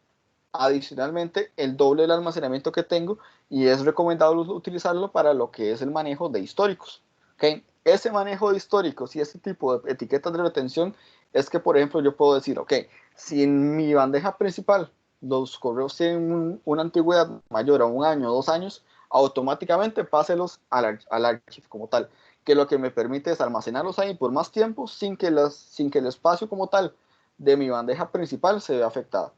adicionalmente el doble del almacenamiento que tengo y es recomendado utilizarlo para lo que es el manejo de históricos. ¿Okay? Ese manejo de históricos y ese tipo de etiquetas de retención es que, por ejemplo, yo puedo decir, ok, si en mi bandeja principal los correos tienen una antigüedad mayor a 1 año o 2 años, automáticamente páselos al archivo como tal, que lo que me permite es almacenarlos ahí por más tiempo sin que el espacio como tal de mi bandeja principal se vea afectado.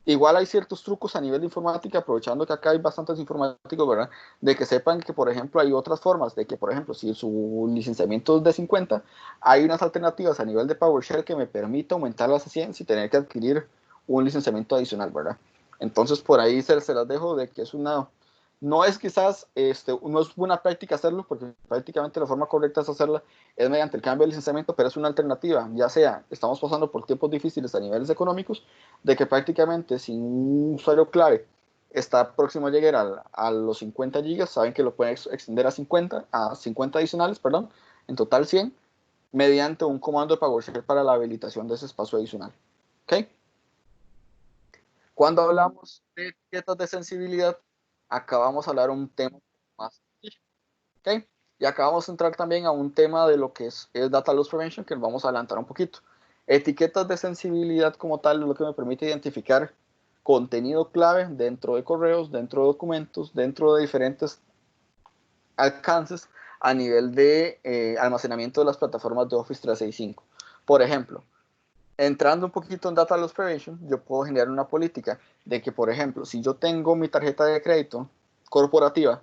Igual hay ciertos trucos a nivel de informática, aprovechando que acá hay bastantes informáticos, ¿verdad? De que sepan que, por ejemplo, hay otras formas de que, por ejemplo, si su licenciamiento es de 50, hay unas alternativas a nivel de PowerShell que me permite aumentarlas a 100 sin tener que adquirir un licenciamiento adicional, ¿verdad? Entonces, por ahí se las dejo de que es no es quizás, no es buena práctica hacerlo, porque prácticamente la forma correcta de hacerla es mediante el cambio de licenciamiento, pero es una alternativa, ya sea, estamos pasando por tiempos difíciles a niveles económicos, de que prácticamente si un usuario clave está próximo a llegar a los 50 gigas, saben que lo pueden extender a 50 adicionales, perdón, en total 100, mediante un comando de PowerShell para la habilitación de ese espacio adicional. ¿Ok? Cuando hablamos de etiquetas de sensibilidad, acá vamos a hablar un tema más sencillo, ¿ok? Y acá vamos a entrar también a un tema de lo que es Data Loss Prevention, que vamos a adelantar un poquito. Etiquetas de sensibilidad como tal es lo que me permite identificar contenido clave dentro de correos, dentro de documentos, dentro de diferentes alcances a nivel de almacenamiento de las plataformas de Office 365. Por ejemplo, entrando un poquito en Data Loss Prevention, yo puedo generar una política de que, por ejemplo, si yo tengo mi tarjeta de crédito corporativa,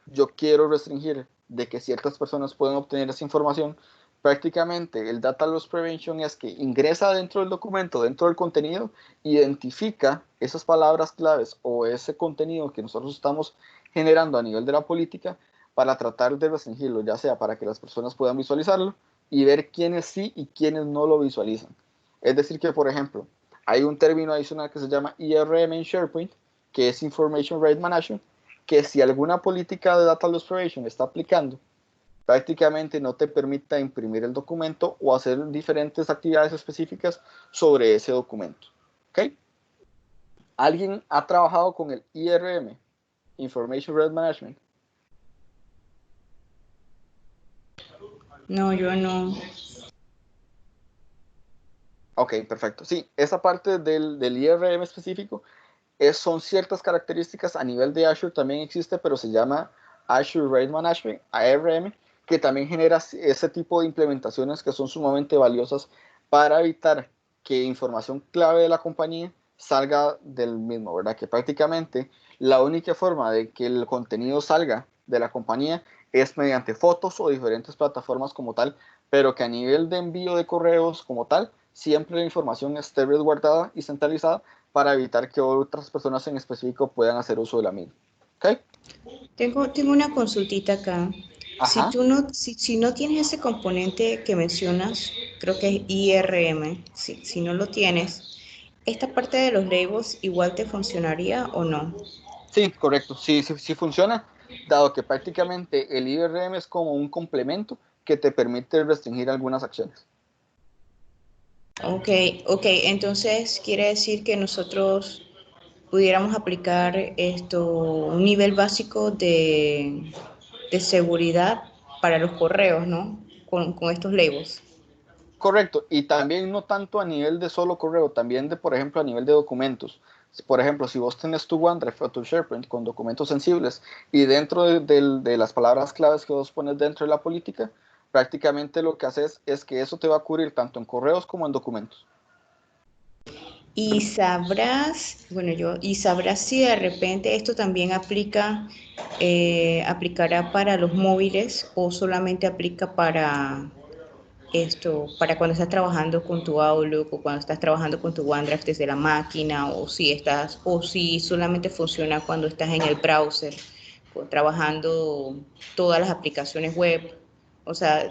yo quiero restringir de que ciertas personas puedan obtener esa información. Prácticamente el Data Loss Prevention es que ingresa dentro del documento, dentro del contenido, identifica esas palabras claves o ese contenido que nosotros estamos generando a nivel de la política para tratar de restringirlo, ya sea para que las personas puedan visualizarlo y ver quiénes sí y quiénes no lo visualizan. Es decir que, por ejemplo, hay un término adicional que se llama IRM en SharePoint, que es Information Right Management, que si alguna política de Data Loss Prevention está aplicando prácticamente no te permita imprimir el documento o hacer diferentes actividades específicas sobre ese documento. ¿Ok? ¿Alguien ha trabajado con el IRM, Information Record Management? No, yo no. Ok, perfecto. Sí, esa parte del IRM específico son ciertas características a nivel de Azure, también existe, pero se llama Azure Rate Management, ARM, que también genera ese tipo de implementaciones que son sumamente valiosas para evitar que información clave de la compañía salga del mismo, ¿verdad? Que prácticamente la única forma de que el contenido salga de la compañía es mediante fotos o diferentes plataformas como tal, pero que a nivel de envío de correos como tal, siempre la información esté resguardada y centralizada para evitar que otras personas en específico puedan hacer uso de la misma. ¿Ok? Tengo una consultita acá. Ajá. Si no tienes ese componente que mencionas, creo que es IRM, si no lo tienes, ¿esta parte de los labels igual te funcionaría o no? Sí, correcto. Sí funciona, dado que prácticamente el IRM es como un complemento que te permite restringir algunas acciones. Ok, entonces quiere decir que nosotros pudiéramos aplicar un nivel básico de seguridad para los correos, ¿no? Con estos labels. Correcto, y también no tanto a nivel de solo correo, también de, por ejemplo, a nivel de documentos. Por ejemplo, si vos tenés tu OneDrive o tu SharePoint con documentos sensibles y dentro de las palabras claves que vos pones dentro de la política, prácticamente lo que haces es que eso te va a cubrir tanto en correos como en documentos. Y sabrás si de repente esto también aplicará para los móviles o solamente aplica para cuando estás trabajando con tu Outlook o cuando estás trabajando con tu OneDrive desde la máquina o si solamente funciona cuando estás en el browser trabajando todas las aplicaciones web. O sea,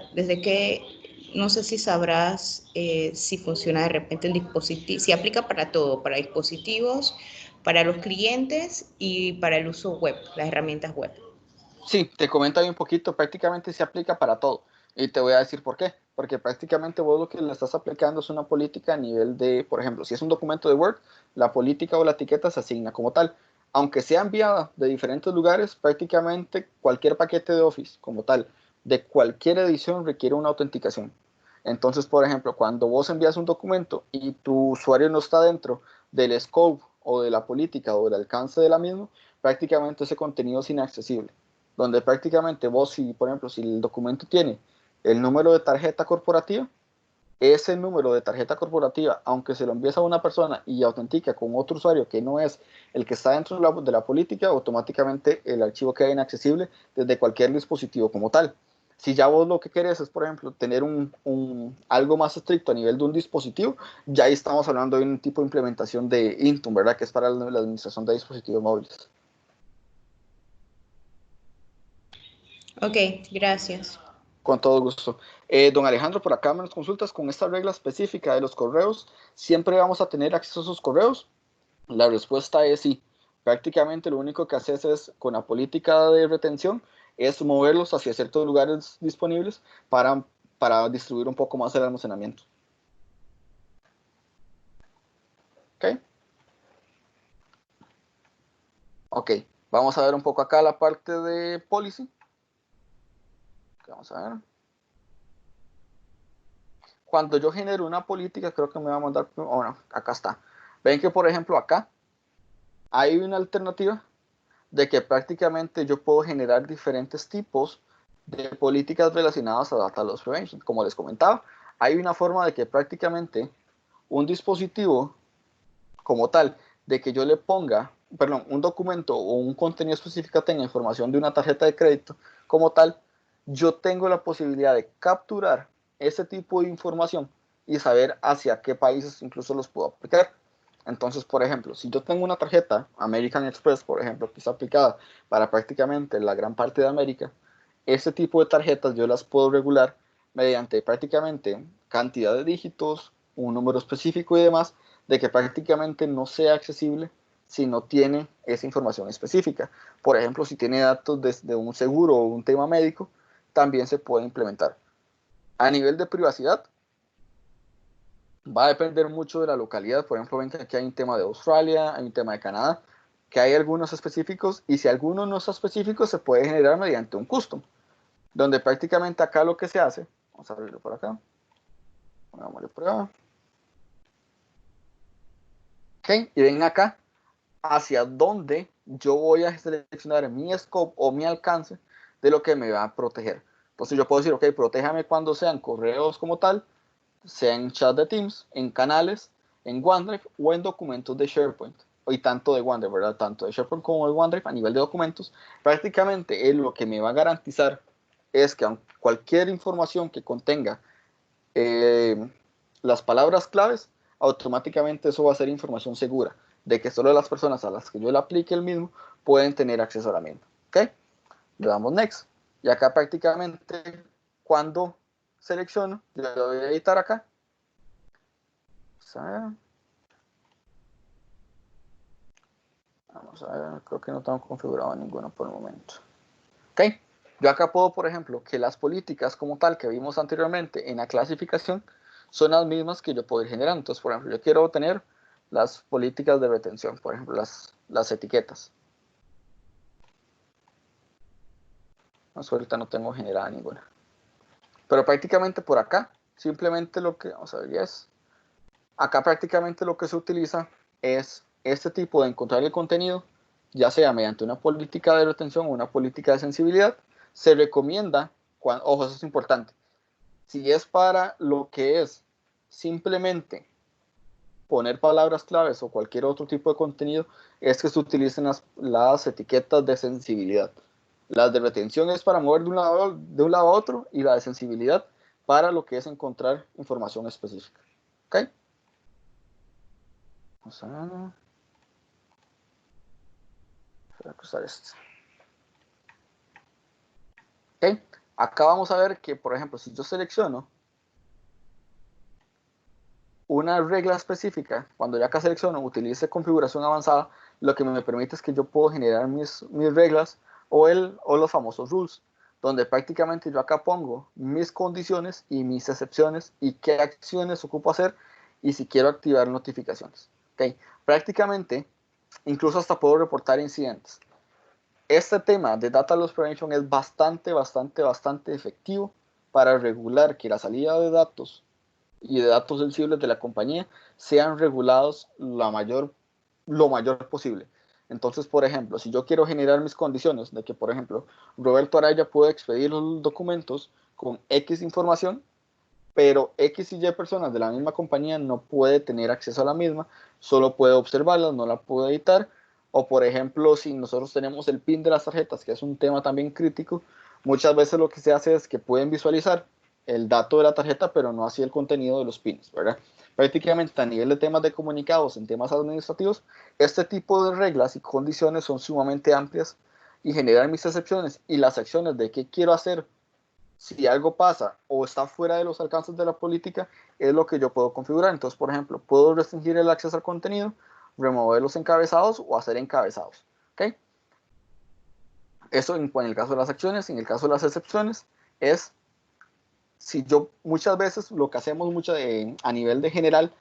no sé si sabrás si funciona de repente en dispositivos, si aplica para todo, para dispositivos, para los clientes y para el uso web, las herramientas web. Sí, te comento ahí un poquito, prácticamente se aplica para todo. Y te voy a decir por qué. Porque prácticamente vos lo que le estás aplicando es una política a nivel de, por ejemplo, si es un documento de Word, la política o la etiqueta se asigna como tal. Aunque sea enviada de diferentes lugares, prácticamente cualquier paquete de Office como tal, de cualquier edición requiere una autenticación. Entonces, por ejemplo, cuando vos envías un documento y tu usuario no está dentro del scope o de la política o del alcance de la misma, prácticamente ese contenido es inaccesible, donde prácticamente vos, si por ejemplo, si el documento tiene el número de tarjeta corporativa, ese número de tarjeta corporativa, aunque se lo envíes a una persona y autentica con otro usuario que no es el que está dentro de la política, automáticamente el archivo queda inaccesible desde cualquier dispositivo como tal. Si ya vos lo que querés es, por ejemplo, tener algo más estricto a nivel de un dispositivo, ya ahí estamos hablando de un tipo de implementación de Intune, ¿verdad? Que es para la administración de dispositivos móviles. Ok, gracias. Con todo gusto. Don Alejandro, por acá me nos consultas con esta regla específica de los correos. ¿Siempre vamos a tener acceso a esos correos? La respuesta es sí. Prácticamente lo único que haces es, con la política de retención, es moverlos hacia ciertos lugares disponibles para distribuir un poco más el almacenamiento. ¿Ok? Ok. Vamos a ver un poco acá la parte de policy. Vamos a ver. Cuando yo genero una política, creo que me va a mandar, bueno, acá está. Ven que, por ejemplo, acá hay una alternativa de que prácticamente yo puedo generar diferentes tipos de políticas relacionadas a Data Loss Prevention. Como les comentaba, hay una forma de que prácticamente un dispositivo como tal, de que yo le ponga, perdón, un documento o un contenido específico tenga información de una tarjeta de crédito como tal, yo tengo la posibilidad de capturar ese tipo de información y saber hacia qué países incluso los puedo aplicar. Entonces, por ejemplo, si yo tengo una tarjeta American Express, por ejemplo, que está aplicada para prácticamente la gran parte de América, ese tipo de tarjetas yo las puedo regular mediante prácticamente cantidad de dígitos, un número específico y demás, de que prácticamente no sea accesible si no tiene esa información específica. Por ejemplo, si tiene datos de un seguro o un tema médico, también se puede implementar. A nivel de privacidad, va a depender mucho de la localidad. Por ejemplo, ven que aquí hay un tema de Australia, hay un tema de Canadá, que hay algunos específicos, y si alguno no está específico, se puede generar mediante un custom, donde prácticamente acá lo que se hace, vamos a abrirlo por acá, pongámosle prueba, ok, y ven acá, hacia dónde yo voy a seleccionar mi scope o mi alcance de lo que me va a proteger. Entonces yo puedo decir, ok, protéjame cuando sean correos como tal, sea en chat de Teams, en canales, en OneDrive o en documentos de SharePoint. Y tanto de OneDrive, ¿verdad? Tanto de SharePoint como de OneDrive a nivel de documentos. Prácticamente lo que me va a garantizar es que cualquier información que contenga las palabras claves, automáticamente eso va a ser información segura, de que solo las personas a las que yo le aplique el mismo pueden tener acceso a la misma. ¿Ok? Le damos Next. Y acá prácticamente cuando selecciono, yo le voy a editar acá. Vamos a ver, creo que no tengo configurado ninguno por el momento. Ok, yo acá puedo, por ejemplo, que las políticas como tal que vimos anteriormente en la clasificación son las mismas que yo puedo ir generando. Entonces, por ejemplo, yo quiero tener las políticas de retención, por ejemplo, las etiquetas. Ahorita no tengo generada ninguna. Pero prácticamente por acá, simplemente lo que, vamos a ver, es, acá prácticamente lo que se utiliza es este tipo de encontrar el contenido, ya sea mediante una política de retención o una política de sensibilidad. Se recomienda, ojo, eso es importante, si es para lo que es simplemente poner palabras claves o cualquier otro tipo de contenido, es que se utilicen las etiquetas de sensibilidad. Las de retención es para mover de un lado a otro, y la de sensibilidad para lo que es encontrar información específica. ¿Ok? Vamos a cruzar esto. ¿Ok? Acá vamos a ver que, por ejemplo, si yo selecciono una regla específica, cuando ya acá selecciono utilice configuración avanzada, lo que me permite es que yo puedo generar mis reglas o los famosos rules, donde prácticamente yo acá pongo mis condiciones y mis excepciones y qué acciones ocupo hacer y si quiero activar notificaciones. ¿Okay? Prácticamente, incluso hasta puedo reportar incidentes. Este tema de Data Loss Prevention es bastante efectivo para regular que la salida de datos y de datos sensibles de la compañía sean regulados lo mayor posible. Entonces, por ejemplo, si yo quiero generar mis condiciones de que, por ejemplo, Roberto Araya puede expedir los documentos con X información, pero X y Y personas de la misma compañía no puede tener acceso a la misma, solo puede observarla, no la puede editar. O, por ejemplo, si nosotros tenemos el PIN de las tarjetas, que es un tema también crítico, muchas veces lo que se hace es que pueden visualizar el dato de la tarjeta, pero no así el contenido de los pins, ¿verdad? Prácticamente a nivel de temas de comunicados, en temas administrativos, este tipo de reglas y condiciones son sumamente amplias y generan mis excepciones y las acciones de qué quiero hacer si algo pasa o está fuera de los alcances de la política, es lo que yo puedo configurar. Entonces, por ejemplo, puedo restringir el acceso al contenido, remover los encabezados o hacer encabezados. ¿Okay? Eso en el caso de las acciones. En el caso de las excepciones es si yo muchas veces lo que hacemos a nivel de general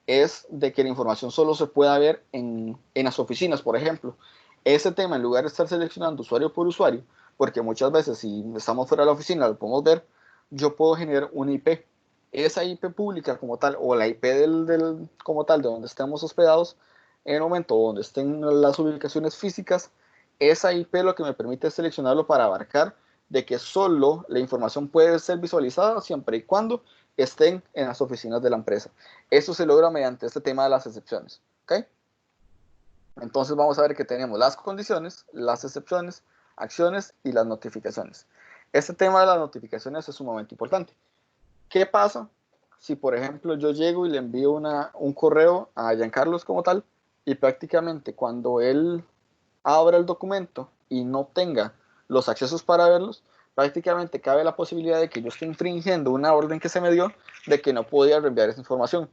es de que la información solo se pueda ver en las oficinas, por ejemplo. Ese tema, en lugar de estar seleccionando usuario por usuario, porque muchas veces si estamos fuera de la oficina lo podemos ver, yo puedo generar una IP. Esa IP pública como tal, o la IP como tal de donde estemos hospedados, en el momento donde estén las ubicaciones físicas, esa IP lo que me permite es seleccionarlo para abarcar de que solo la información puede ser visualizada siempre y cuando estén en las oficinas de la empresa. Eso se logra mediante este tema de las excepciones. ¿Okay? Entonces vamos a ver que tenemos las condiciones, las excepciones, acciones y las notificaciones. Este tema de las notificaciones es sumamente importante. ¿Qué pasa si, por ejemplo, yo llego y le envío un correo a Giancarlos como tal y prácticamente cuando él abra el documento y no tenga los accesos para verlos, prácticamente cabe la posibilidad de que yo esté infringiendo una orden que se me dio de que no podía reenviar esa información?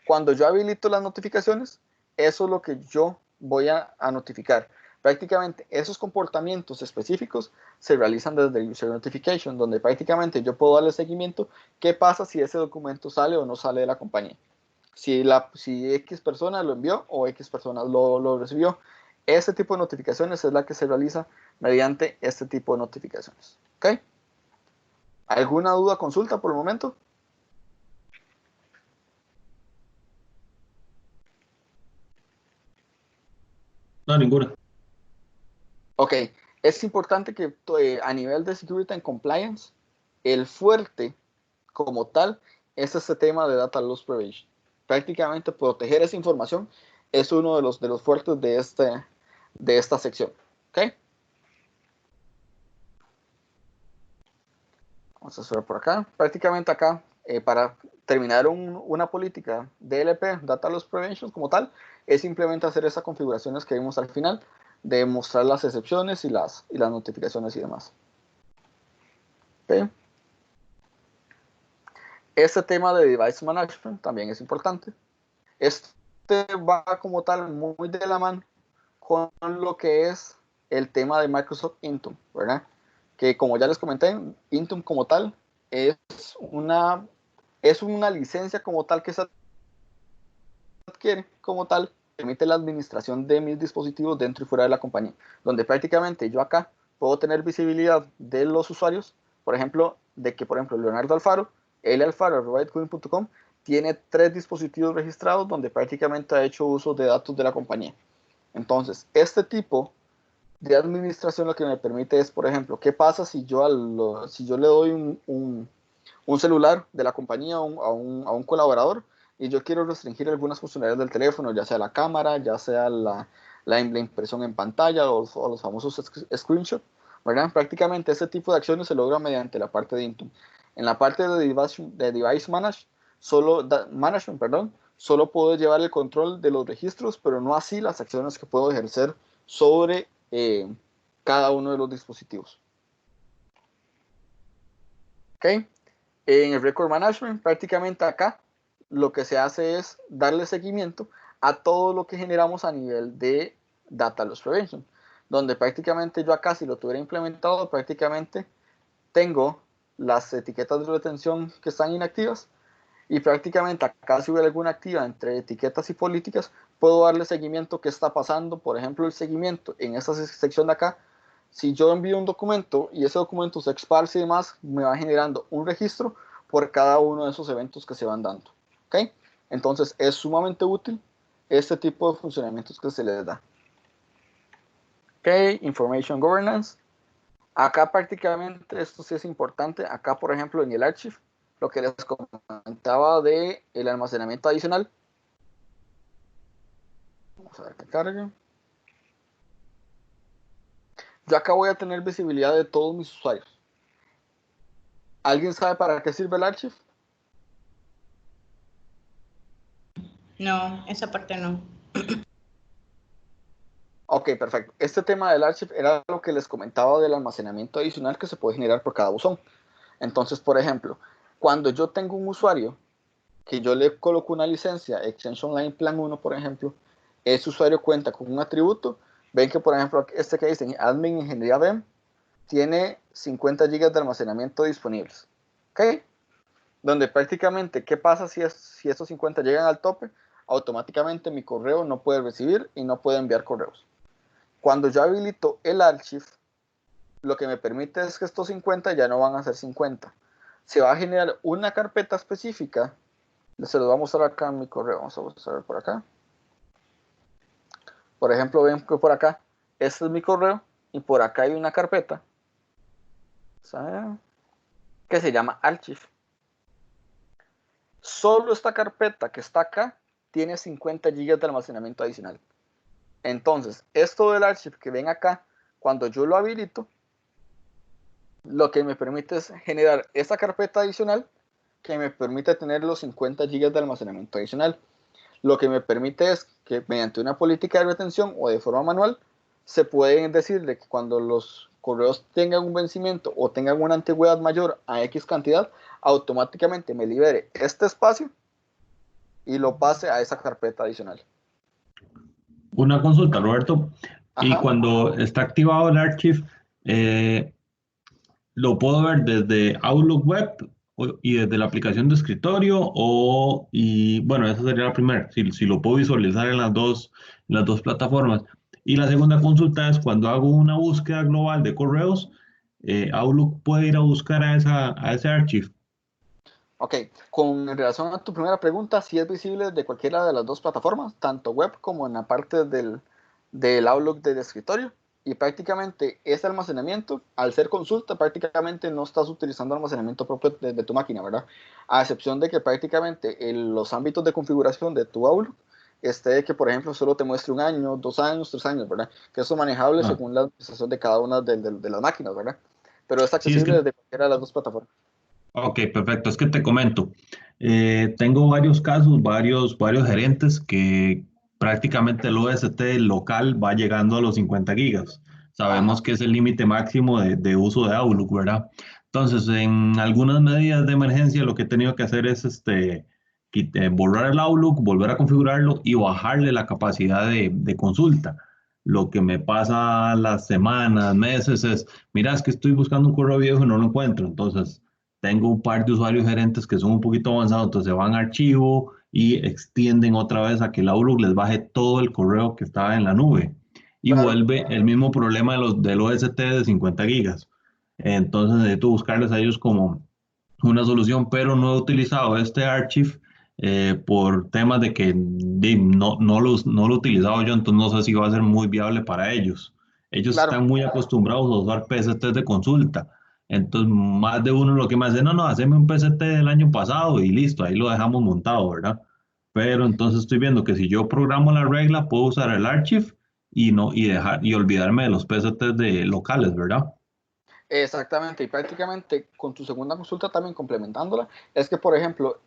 Cuando yo habilito las notificaciones, eso es lo que yo voy a notificar. Prácticamente esos comportamientos específicos se realizan desde el User Notification, donde prácticamente yo puedo darle seguimiento qué pasa si ese documento sale o no sale de la compañía. Si X persona lo envió o X persona lo recibió. Ese tipo de notificaciones es la que se realiza mediante este tipo de notificaciones. ¿Ok? ¿Alguna duda, consulta por el momento? No, ninguna. Ok, es importante que a nivel de Security and Compliance, el fuerte como tal es este tema de Data Loss Prevention. Prácticamente proteger esa información es uno de los fuertes de esta sección. ¿Ok? Vamos a hacer por acá. Prácticamente acá, para terminar una política DLP, Data Loss Prevention como tal, es simplemente hacer esas configuraciones que vimos al final, de mostrar las excepciones y las notificaciones y demás. ¿Okay? Este tema de Device Management también es importante. Este va como tal muy de la mano con lo que es el tema de Microsoft Intune, ¿verdad? Que como ya les comenté, Intune como tal es una licencia como tal que se adquiere como tal, permite la administración de mis dispositivos dentro y fuera de la compañía, donde prácticamente yo acá puedo tener visibilidad de los usuarios, por ejemplo, Leonardo Alfaro,lalfaro@bitcoin.com, tiene 3 dispositivos registrados donde prácticamente ha hecho uso de datos de la compañía. Entonces, este tipo de administración lo que me permite es, por ejemplo, ¿qué pasa si yo le doy un celular de la compañía a un colaborador y yo quiero restringir algunas funcionalidades del teléfono, ya sea la cámara, ya sea la impresión en pantalla o los famosos screenshots, ¿verdad? Prácticamente este tipo de acciones se logra mediante la parte de Intune. En la parte de Device Management, solo puedo llevar el control de los registros, pero no así las acciones que puedo ejercer sobre cada uno de los dispositivos. ¿Ok? En el Record Management, prácticamente acá, lo que se hace es darle seguimiento a todo lo que generamos a nivel de Data Loss Prevention, donde prácticamente yo acá, si lo tuviera implementado, prácticamente tengo las etiquetas de retención que están inactivas y prácticamente acá si hubiera alguna activa entre etiquetas y políticas, puedo darle seguimiento qué está pasando. Por ejemplo, el seguimiento en esta sección de acá, si yo envío un documento y ese documento se esparce y demás, me va generando un registro por cada uno de esos eventos que se van dando. ¿Okay? Entonces es sumamente útil este tipo de funcionamientos que se les da. Ok, Information Governance. Acá prácticamente esto sí es importante. Acá, por ejemplo, en el archive, lo que les comentaba de el almacenamiento adicional. Vamos a ver que cargue. Yo acá voy a tener visibilidad de todos mis usuarios. ¿Alguien sabe para qué sirve el archive? No, esa parte no. Ok, perfecto. Este tema del archive era lo que les comentaba del almacenamiento adicional que se puede generar por cada buzón. Entonces, por ejemplo, cuando yo tengo un usuario que yo le coloco una licencia, Extension Line Plan 1, por ejemplo, ese usuario cuenta con un atributo. Ven que, por ejemplo, este que dice Admin Ingeniería BEM tiene 50 GB de almacenamiento disponibles. ¿Ok? Donde prácticamente, ¿qué pasa si estos 50 llegan al tope? Automáticamente mi correo no puede recibir y no puede enviar correos. Cuando yo habilito el archive, lo que me permite es que estos 50 ya no van a ser 50. Se va a generar una carpeta específica. Se los voy a mostrar acá en mi correo. Vamos a mostrar por acá. Por ejemplo, ven que por acá, este es mi correo y por acá hay una carpeta que se llama Archive. Solo esta carpeta que está acá tiene 50 GB de almacenamiento adicional. Entonces, esto del Archive que ven acá, cuando yo lo habilito, lo que me permite es generar esta carpeta adicional que me permite tener los 50 GB de almacenamiento adicional. Lo que me permite es que mediante una política de retención o de forma manual, se pueden decir de que cuando los correos tengan un vencimiento o tengan una antigüedad mayor a X cantidad, automáticamente me libere este espacio y lo pase a esa carpeta adicional. Una consulta, Roberto. Y Ajá. cuando está activado el archive, lo puedo ver desde Outlook Web y desde la aplicación de escritorio y bueno, esa sería la primera, si lo puedo visualizar en las dos plataformas. Y la segunda consulta es cuando hago una búsqueda global de correos, Outlook puede ir a buscar a ese archivo. Ok, con relación a tu primera pregunta, sí es visible de cualquiera de las dos plataformas, tanto web como en la parte del Outlook del escritorio. Y prácticamente ese almacenamiento, al ser consulta, prácticamente no estás utilizando almacenamiento propio de tu máquina, ¿verdad? A excepción de que prácticamente en los ámbitos de configuración de tu Outlook esté que, por ejemplo, solo te muestre 1 año, 2 años, 3 años, ¿verdad? Que eso es manejable Ah, según la administración de cada una de las máquinas, ¿verdad? Pero es sí, es accesible que desde cualquiera de las dos plataformas. Ok, perfecto. Es que te comento, tengo varios casos, varios gerentes que prácticamente el OST local va llegando a los 50 gigas. Sabemos Ajá. que es el límite máximo de uso de Outlook, ¿verdad? Entonces, en algunas medidas de emergencia, lo que he tenido que hacer es borrar el Outlook, volver a configurarlo y bajarle la capacidad de consulta. Lo que me pasa las semanas, meses es, mira, es que estoy buscando un correo viejo y no lo encuentro. Entonces, tengo un par de usuarios gerentes que son un poquito avanzados, entonces van a archivo y extienden otra vez a que el Outlook les baje todo el correo que estaba en la nube. Y Claro. vuelve el mismo problema del OST de 50 gigas. Entonces necesito buscarles a ellos como una solución, pero no he utilizado este archive por temas de que no lo he utilizado yo, entonces no sé si va a ser muy viable para ellos. Ellos Claro, están muy acostumbrados a usar PSTs de consulta. Entonces, más de uno lo que me hace, no, haceme un PCT del año pasado y listo, ahí lo dejamos montado, ¿verdad? Pero entonces estoy viendo que si yo programo la regla, puedo usar el archive y olvidarme de los PCTs de locales, ¿verdad? exactamente. Y prácticamente con tu segunda consulta también complementándola, es que, por ejemplo,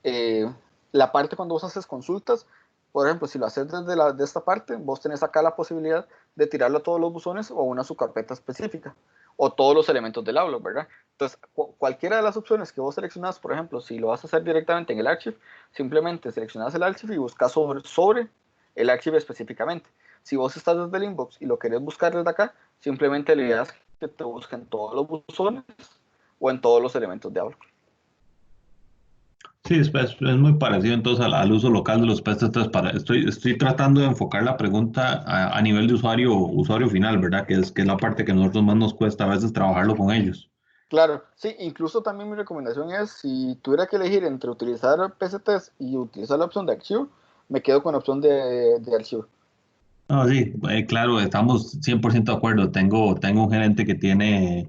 la parte cuando vos haces consultas, por ejemplo, si lo haces de esta parte, vos tenés acá la posibilidad de tirarlo a todos los buzones o a una subcarpeta específica, o todos los elementos del Outlook, ¿verdad? Entonces, cualquiera de las opciones que vos seleccionás, por ejemplo, si lo vas a hacer directamente en el archive, simplemente seleccionás el archive y buscas sobre el archive específicamente. Si vos estás desde el inbox y lo querés buscar desde acá, simplemente le das que te busquen todos los buzones o en todos los elementos de Outlook. Sí, es muy parecido entonces al uso local de los PSTs. Estoy tratando de enfocar la pregunta a nivel de usuario final, ¿verdad? Que es la parte que a nosotros más nos cuesta a veces trabajarlo con ellos. Claro, sí, incluso también mi recomendación es, si tuviera que elegir entre utilizar PSTs y utilizar la opción de archivo, me quedo con la opción de archivo. No, sí, claro, estamos 100% de acuerdo. Tengo un gerente que tiene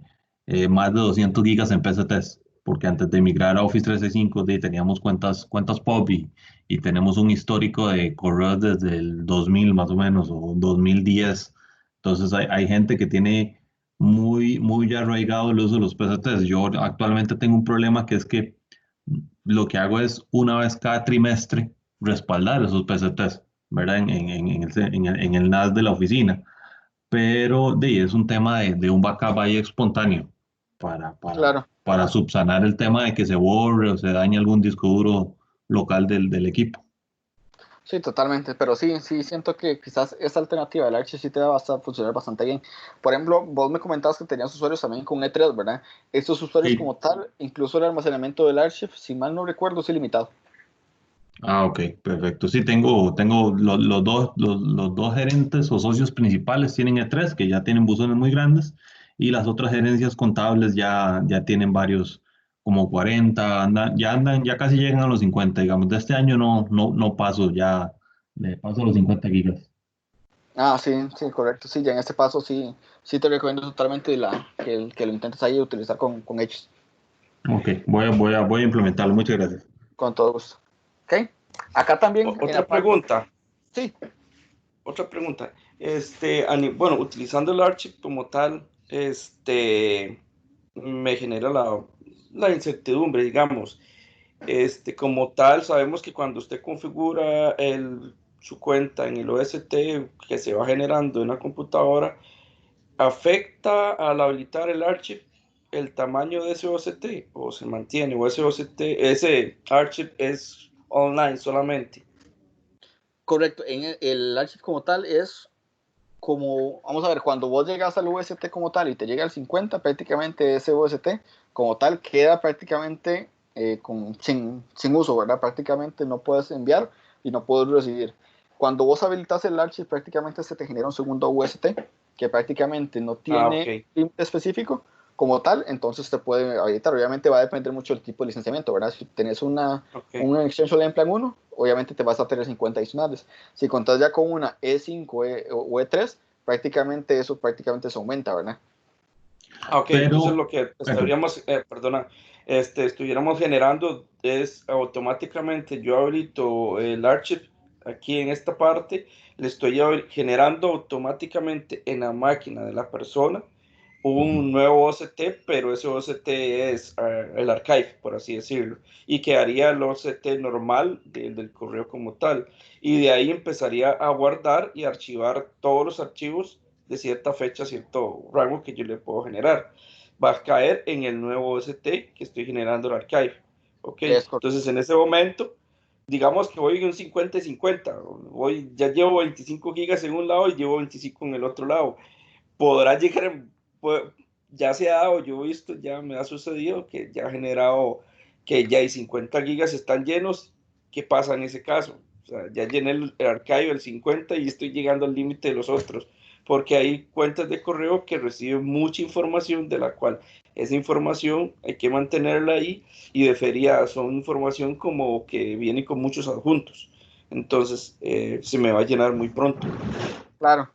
más de 200 gigas en PSTs, porque antes de migrar a Office 365 teníamos cuentas POP y tenemos un histórico de correos desde el 2000 más o menos, o 2010. Entonces hay gente que tiene muy ya arraigado el uso de los PSTs. Yo actualmente tengo un problema que es que lo que hago es una vez cada trimestre respaldar esos PSTs, ¿verdad? En el NAS de la oficina. Pero es un tema de un backup ahí espontáneo para, para, Claro, para subsanar el tema de que se borre o se dañe algún disco duro local del equipo. sí, totalmente, pero sí, sí siento que quizás esta alternativa del archivo sí te va a funcionar bastante bien. Por ejemplo, vos me comentabas que tenías usuarios también con E3, ¿verdad? Estos usuarios Sí. como tal, incluso el almacenamiento del archivo, si mal no recuerdo, es ilimitado. Ah, ok, perfecto. Sí, tengo los dos gerentes o socios principales tienen E3, que ya tienen buzones muy grandes, y las otras gerencias contables ya tienen varios, como 40, ya casi llegan a los 50, digamos. De este año no paso, ya le paso los 50 gigas. Ah, sí, sí, correcto. Sí, ya en este paso sí, sí te recomiendo totalmente que lo intentes ahí utilizar con ellos, Ok, voy a implementarlo. Muchas gracias. con todo gusto. ¿Ok? Acá también en Otra la parte... pregunta, Sí, otra pregunta. Bueno, utilizando el Archive como tal, me genera la incertidumbre, digamos. Como tal, sabemos que cuando usted configura su cuenta en el OST que se va generando en la computadora, ¿afecta al habilitar el Archive el tamaño de ese OST o se mantiene? ¿O ese Archive es online solamente? correcto. En el archivo como tal es como, vamos a ver, cuando vos llegas al UST como tal y te llega al 50, prácticamente ese UST como tal queda prácticamente sin uso, ¿verdad? Prácticamente no puedes enviar y no puedes recibir. Cuando vos habilitas el archive, prácticamente se te genera un segundo UST que prácticamente no tiene Ok, límite específico como tal, entonces te puede habilitar. Obviamente va a depender mucho del tipo de licenciamiento, ¿verdad? Si tenés ok. un Exchange en plan 1, obviamente te vas a tener 50 adicionales. Si contás ya con una E5 o E3, prácticamente eso prácticamente se aumenta, ¿verdad? Ok, entonces Pero, lo que pero estaríamos, perdona, estuviéramos generando es automáticamente, yo habilito el archive aquí en esta parte, le estoy generando automáticamente en la máquina de la persona ujú. un nuevo OCT, pero ese OCT es el archive, por así decirlo, y quedaría el OCT normal del correo como tal. Y de ahí empezaría a guardar y archivar todos los archivos de cierta fecha, cierto rango que yo le puedo generar. Va a caer en el nuevo OCT que estoy generando el archive. ¿Ok? Es Entonces en ese momento, digamos que voy en un 50 y 50. Voy, ya llevo 25 gigas en un lado y llevo 25 en el otro lado. Podrá llegar, pues, ya se ha dado, yo he visto, ya me ha sucedido que ya ha generado que ya hay 50 gigas están llenos. ¿Qué pasa en ese caso? O sea, ya llené el archive del 50 y estoy llegando al límite de los otros, porque hay cuentas de correo que reciben mucha información de la cual esa información hay que mantenerla ahí y de feria son información como que viene con muchos adjuntos. Entonces, se me va a llenar muy pronto. claro.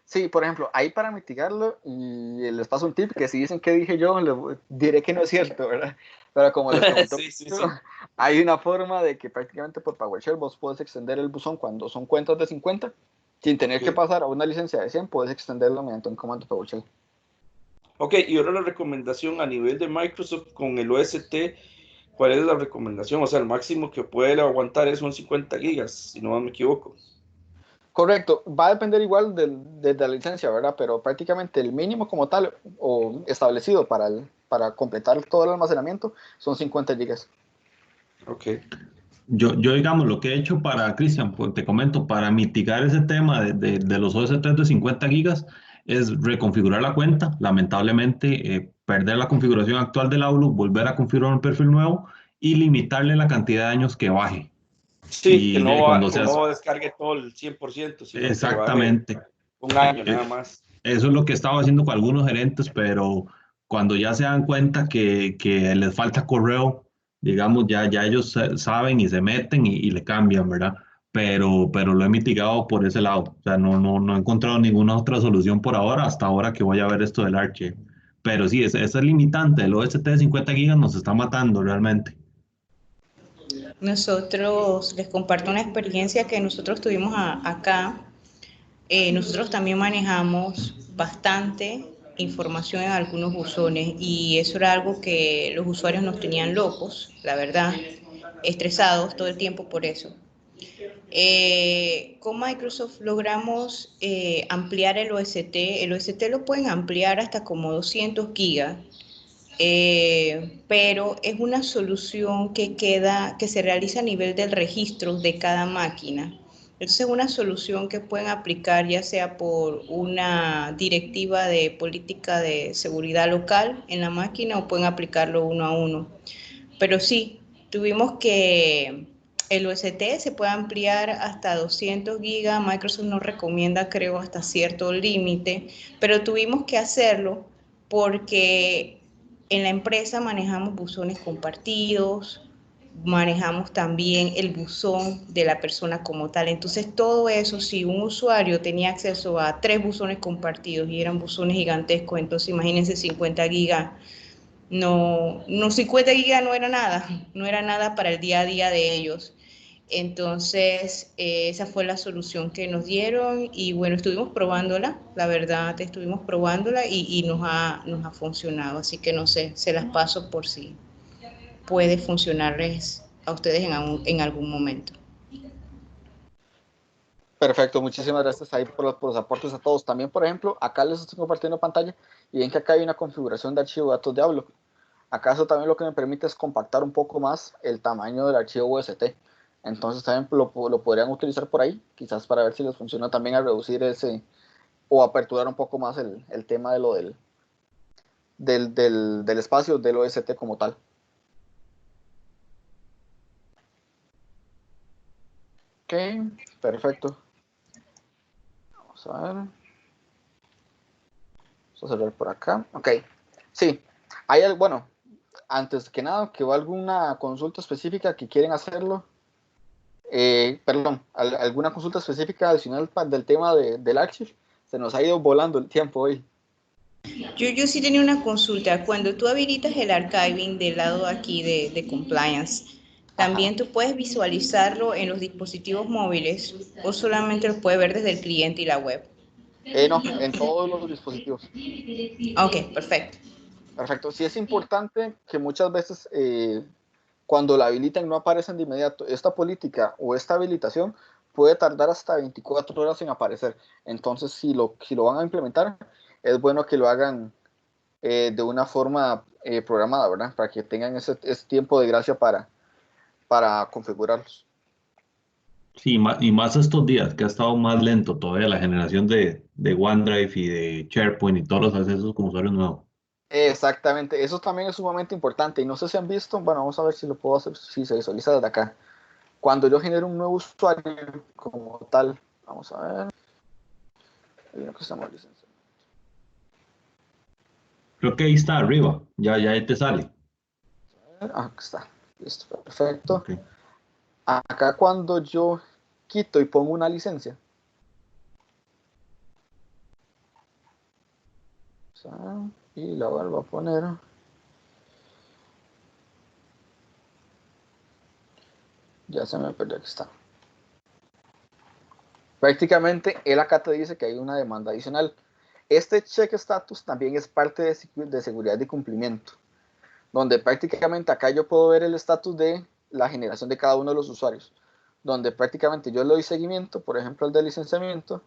Sí, por ejemplo, ahí para mitigarlo, y les paso un tip que si dicen que dije yo, les diré que no es cierto, ¿verdad? Pero como les comentó, Sí, sí, sí. hay una forma de que prácticamente por PowerShell vos puedes extender el buzón cuando son cuentas de 50, sin tener que Ok. pasar a una licencia de 100, puedes extenderlo mediante un comando PowerShell. Ok, y ahora la recomendación a nivel de Microsoft con el OST, ¿cuál es la recomendación? O sea, el máximo que puede aguantar son 50 gigas, si no me equivoco. Correcto, va a depender igual de la licencia, ¿verdad? Pero prácticamente el mínimo como tal o establecido para completar todo el almacenamiento son 50 gigas. Ok, yo, digamos, lo que he hecho para, Cristian, pues te comento, para mitigar ese tema de los OST de 50 gigas, es reconfigurar la cuenta, lamentablemente, perder la configuración actual del Outlook, volver a configurar un perfil nuevo y limitarle la cantidad de años que baje. sí, Y de cuando que seas no descargue todo el 100%, sino que le baje exactamente, un eh, año eh, nada más. eso es lo que estaba haciendo con algunos gerentes, pero cuando ya se dan cuenta que les falta correo, digamos, ya ellos saben y se meten y le cambian, ¿verdad? Pero lo he mitigado por ese lado. O sea, no he encontrado ninguna otra solución por ahora, hasta ahora que voy a ver esto del Archie. Pero sí, ese limitante, el OST de 50 gigas nos está matando realmente. Nosotros, les comparto una experiencia que nosotros tuvimos acá. Nosotros también manejamos bastante información en algunos buzones y eso era algo que los usuarios nos tenían locos, la verdad, estresados todo el tiempo por eso. Con Microsoft logramos ampliar el OST. El OST lo pueden ampliar hasta como 200 gigas, pero es una solución que se realiza a nivel del registro de cada máquina. Entonces es una solución que pueden aplicar ya sea por una directiva de política de seguridad local en la máquina o pueden aplicarlo uno a uno. Pero sí, tuvimos que el OST se puede ampliar hasta 200 gigas, Microsoft nos recomienda creo hasta cierto límite, pero tuvimos que hacerlo porque en la empresa manejamos buzones compartidos, manejamos también el buzón de la persona como tal. Entonces todo eso, si un usuario tenía acceso a 3 buzones compartidos y eran buzones gigantescos, entonces imagínense 50 gigas. No, 50 gigas no era nada para el día a día de ellos. Entonces, esa fue la solución que nos dieron y bueno, estuvimos probándola, la verdad, estuvimos probándola y nos ha funcionado, así que no sé, se las paso por si puede funcionarles a ustedes en algún momento. Perfecto, muchísimas gracias ahí por los aportes a todos. También, por ejemplo, acá les estoy compartiendo pantalla y ven que acá hay una configuración de archivo de datos de Outlook. Acá eso también lo que me permite es compactar un poco más el tamaño del archivo UST. Entonces también lo podrían utilizar por ahí, quizás para ver si les funciona también a reducir o aperturar un poco más el tema de lo del espacio del OST como tal. Ok, perfecto. Vamos a ver. Vamos a cerrar por acá. Ok, sí. Bueno, antes que nada, ¿que va alguna consulta específica que quieren hacerlo? Perdón, ¿alguna consulta específica adicional del tema del Archive? Se nos ha ido volando el tiempo hoy. Yo sí tenía una consulta. Cuando tú habilitas el archiving del lado aquí de compliance, ¿también tú puedes visualizarlo en los dispositivos móviles o solamente lo puedes ver desde el cliente y la web? No, en todos los dispositivos. Ok, perfecto. Perfecto. Sí es importante que muchas veces cuando la habilitan no aparecen de inmediato. Esta política o esta habilitación puede tardar hasta 24 horas en aparecer. Entonces, si lo van a implementar, es bueno que lo hagan de una forma programada, ¿verdad? Para que tengan ese tiempo de gracia para configurarlos. Sí, y más estos días que ha estado más lento todavía la generación de OneDrive y de SharePoint y todos los accesos con usuarios nuevos. Exactamente, eso también es sumamente importante y no sé si han visto, bueno, vamos a ver si lo puedo hacer, si se visualiza desde acá. Cuando yo genero un nuevo usuario como tal, vamos a ver, hay uno que se llama licencia. Creo que ahí está arriba, ya ahí te sale. Aquí está, listo, perfecto. Okay. Acá cuando yo quito y pongo una licencia, y la vuelvo a poner, ya se me perdió, aquí está. Prácticamente él acá te dice que hay una demanda adicional. Este check status también es parte de seguridad y cumplimiento, donde prácticamente acá yo puedo ver el estatus de la generación de cada uno de los usuarios, donde prácticamente yo le doy seguimiento, por ejemplo el de licenciamiento,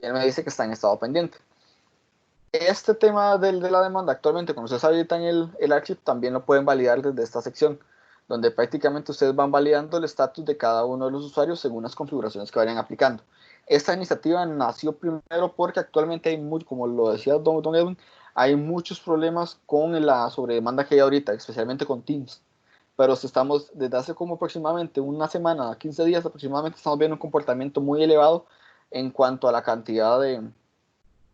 y él me dice que está en estado pendiente. Este tema de la demanda actualmente, cuando ustedes habilitan el archivo, también lo pueden validar desde esta sección, donde prácticamente ustedes van validando el estatus de cada uno de los usuarios según las configuraciones que vayan aplicando. Esta iniciativa nació primero porque actualmente hay mucho, como lo decía don Edwin, hay muchos problemas con la sobredemanda que hay ahorita, especialmente con Teams. Pero si estamos desde hace como aproximadamente una semana, 15 días aproximadamente, estamos viendo un comportamiento muy elevado en cuanto a la cantidad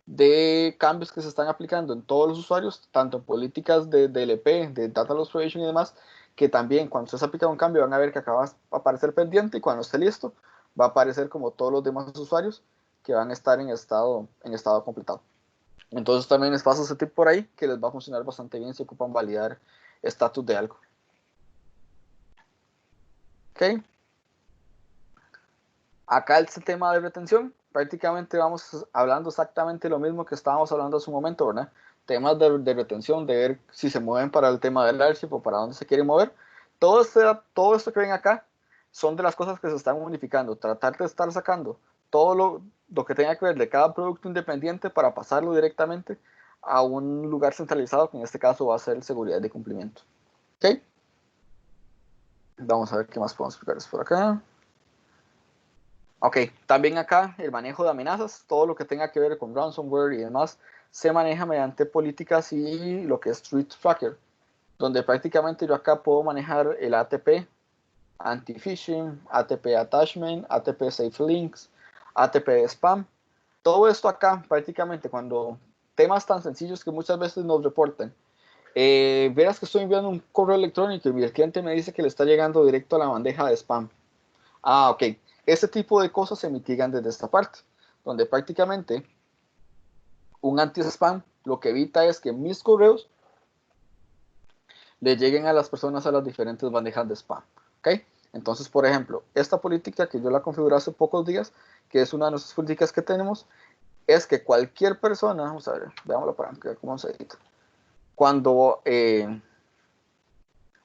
de cambios que se están aplicando en todos los usuarios, tanto en políticas de DLP, de Data Loss Prevention y demás, que también cuando ustedes aplican un cambio van a ver que acaba de aparecer pendiente y cuando esté listo va a aparecer como todos los demás usuarios que van a estar en estado completado. Entonces también les paso ese tip por ahí que les va a funcionar bastante bien si ocupan validar estatus de algo. Ok. Acá el tema de retención, prácticamente vamos hablando exactamente lo mismo que estábamos hablando hace un momento, ¿verdad? Temas de retención, de ver si se mueven para el tema del archivo o para dónde se quieren mover. Todo esto que ven acá son de las cosas que se están unificando. Tratar de estar sacando todo lo que tenga que ver de cada producto independiente para pasarlo directamente a un lugar centralizado, que en este caso va a ser seguridad de cumplimiento. ¿Ok? Vamos a ver qué más podemos explicarles por acá. Ok, también acá el manejo de amenazas, todo lo que tenga que ver con ransomware y demás, se maneja mediante políticas y lo que es Threat Tracker, donde prácticamente yo acá puedo manejar el ATP, Anti-Phishing, ATP Attachment, ATP Safe Links, ATP Spam. Todo esto acá prácticamente cuando temas tan sencillos que muchas veces nos reportan. Verás que estoy enviando un correo electrónico y el cliente me dice que le está llegando directo a la bandeja de spam. Ah, ok. Este tipo de cosas se mitigan desde esta parte, donde prácticamente un anti-spam lo que evita es que mis correos le lleguen a las personas a las diferentes bandejas de spam. ¿Ok? Entonces, por ejemplo, esta política que yo la configuré hace pocos días, que es una de nuestras políticas que tenemos, es que cualquier persona, vamos a ver, veámoslo para ver cómo se edita. Cuando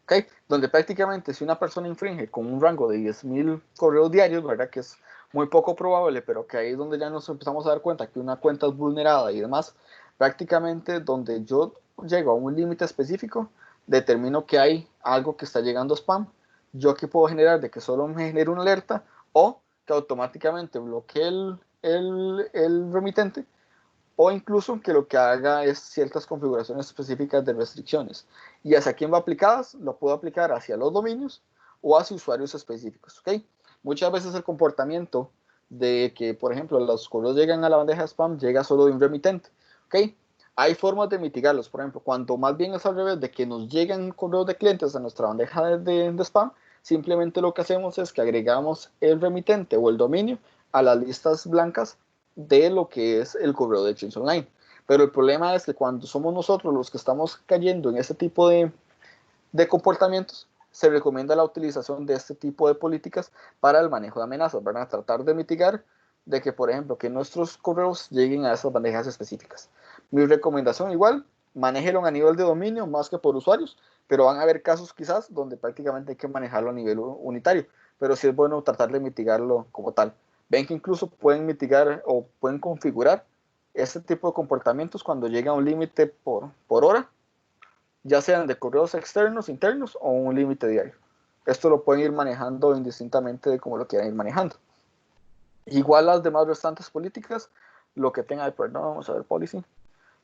¿okay? Donde prácticamente si una persona infringe con un rango de 10.000 correos diarios, ¿verdad? Que es muy poco probable, pero que ahí es donde ya nos empezamos a dar cuenta que una cuenta es vulnerada y demás, prácticamente donde yo llego a un límite específico, determino que hay algo que está llegando a spam, yo aquí puedo generar de que solo me genere una alerta o que automáticamente bloquee el remitente, o incluso que lo que haga es ciertas configuraciones específicas de restricciones. ¿Y hacia quién va aplicadas? Lo puedo aplicar hacia los dominios o hacia usuarios específicos. ¿Okay? Muchas veces el comportamiento de que, por ejemplo, los correos llegan a la bandeja de spam llega solo de un remitente. ¿Okay? Hay formas de mitigarlos. Por ejemplo, cuando más bien es al revés, de que nos llegan correos de clientes a nuestra bandeja de spam, simplemente lo que hacemos es que agregamos el remitente o el dominio a las listas blancas de lo que es el correo de Exchange Online. Pero el problema es que cuando somos nosotros los que estamos cayendo en ese tipo de comportamientos, se recomienda la utilización de este tipo de políticas para el manejo de amenazas, ¿verdad? Tratar de mitigar de que, por ejemplo, que nuestros correos lleguen a esas bandejas específicas. Mi recomendación igual, manéjelo a nivel de dominio más que por usuarios, pero van a haber casos quizás donde prácticamente hay que manejarlo a nivel unitario, pero sí es bueno tratar de mitigarlo como tal. Ven que incluso pueden mitigar o pueden configurar este tipo de comportamientos cuando llega a un límite por hora, ya sean de correos externos, internos o un límite diario. Esto lo pueden ir manejando indistintamente de cómo lo quieran ir manejando. Igual las demás restantes políticas, lo que tenga de, perdón, vamos a ver, policy,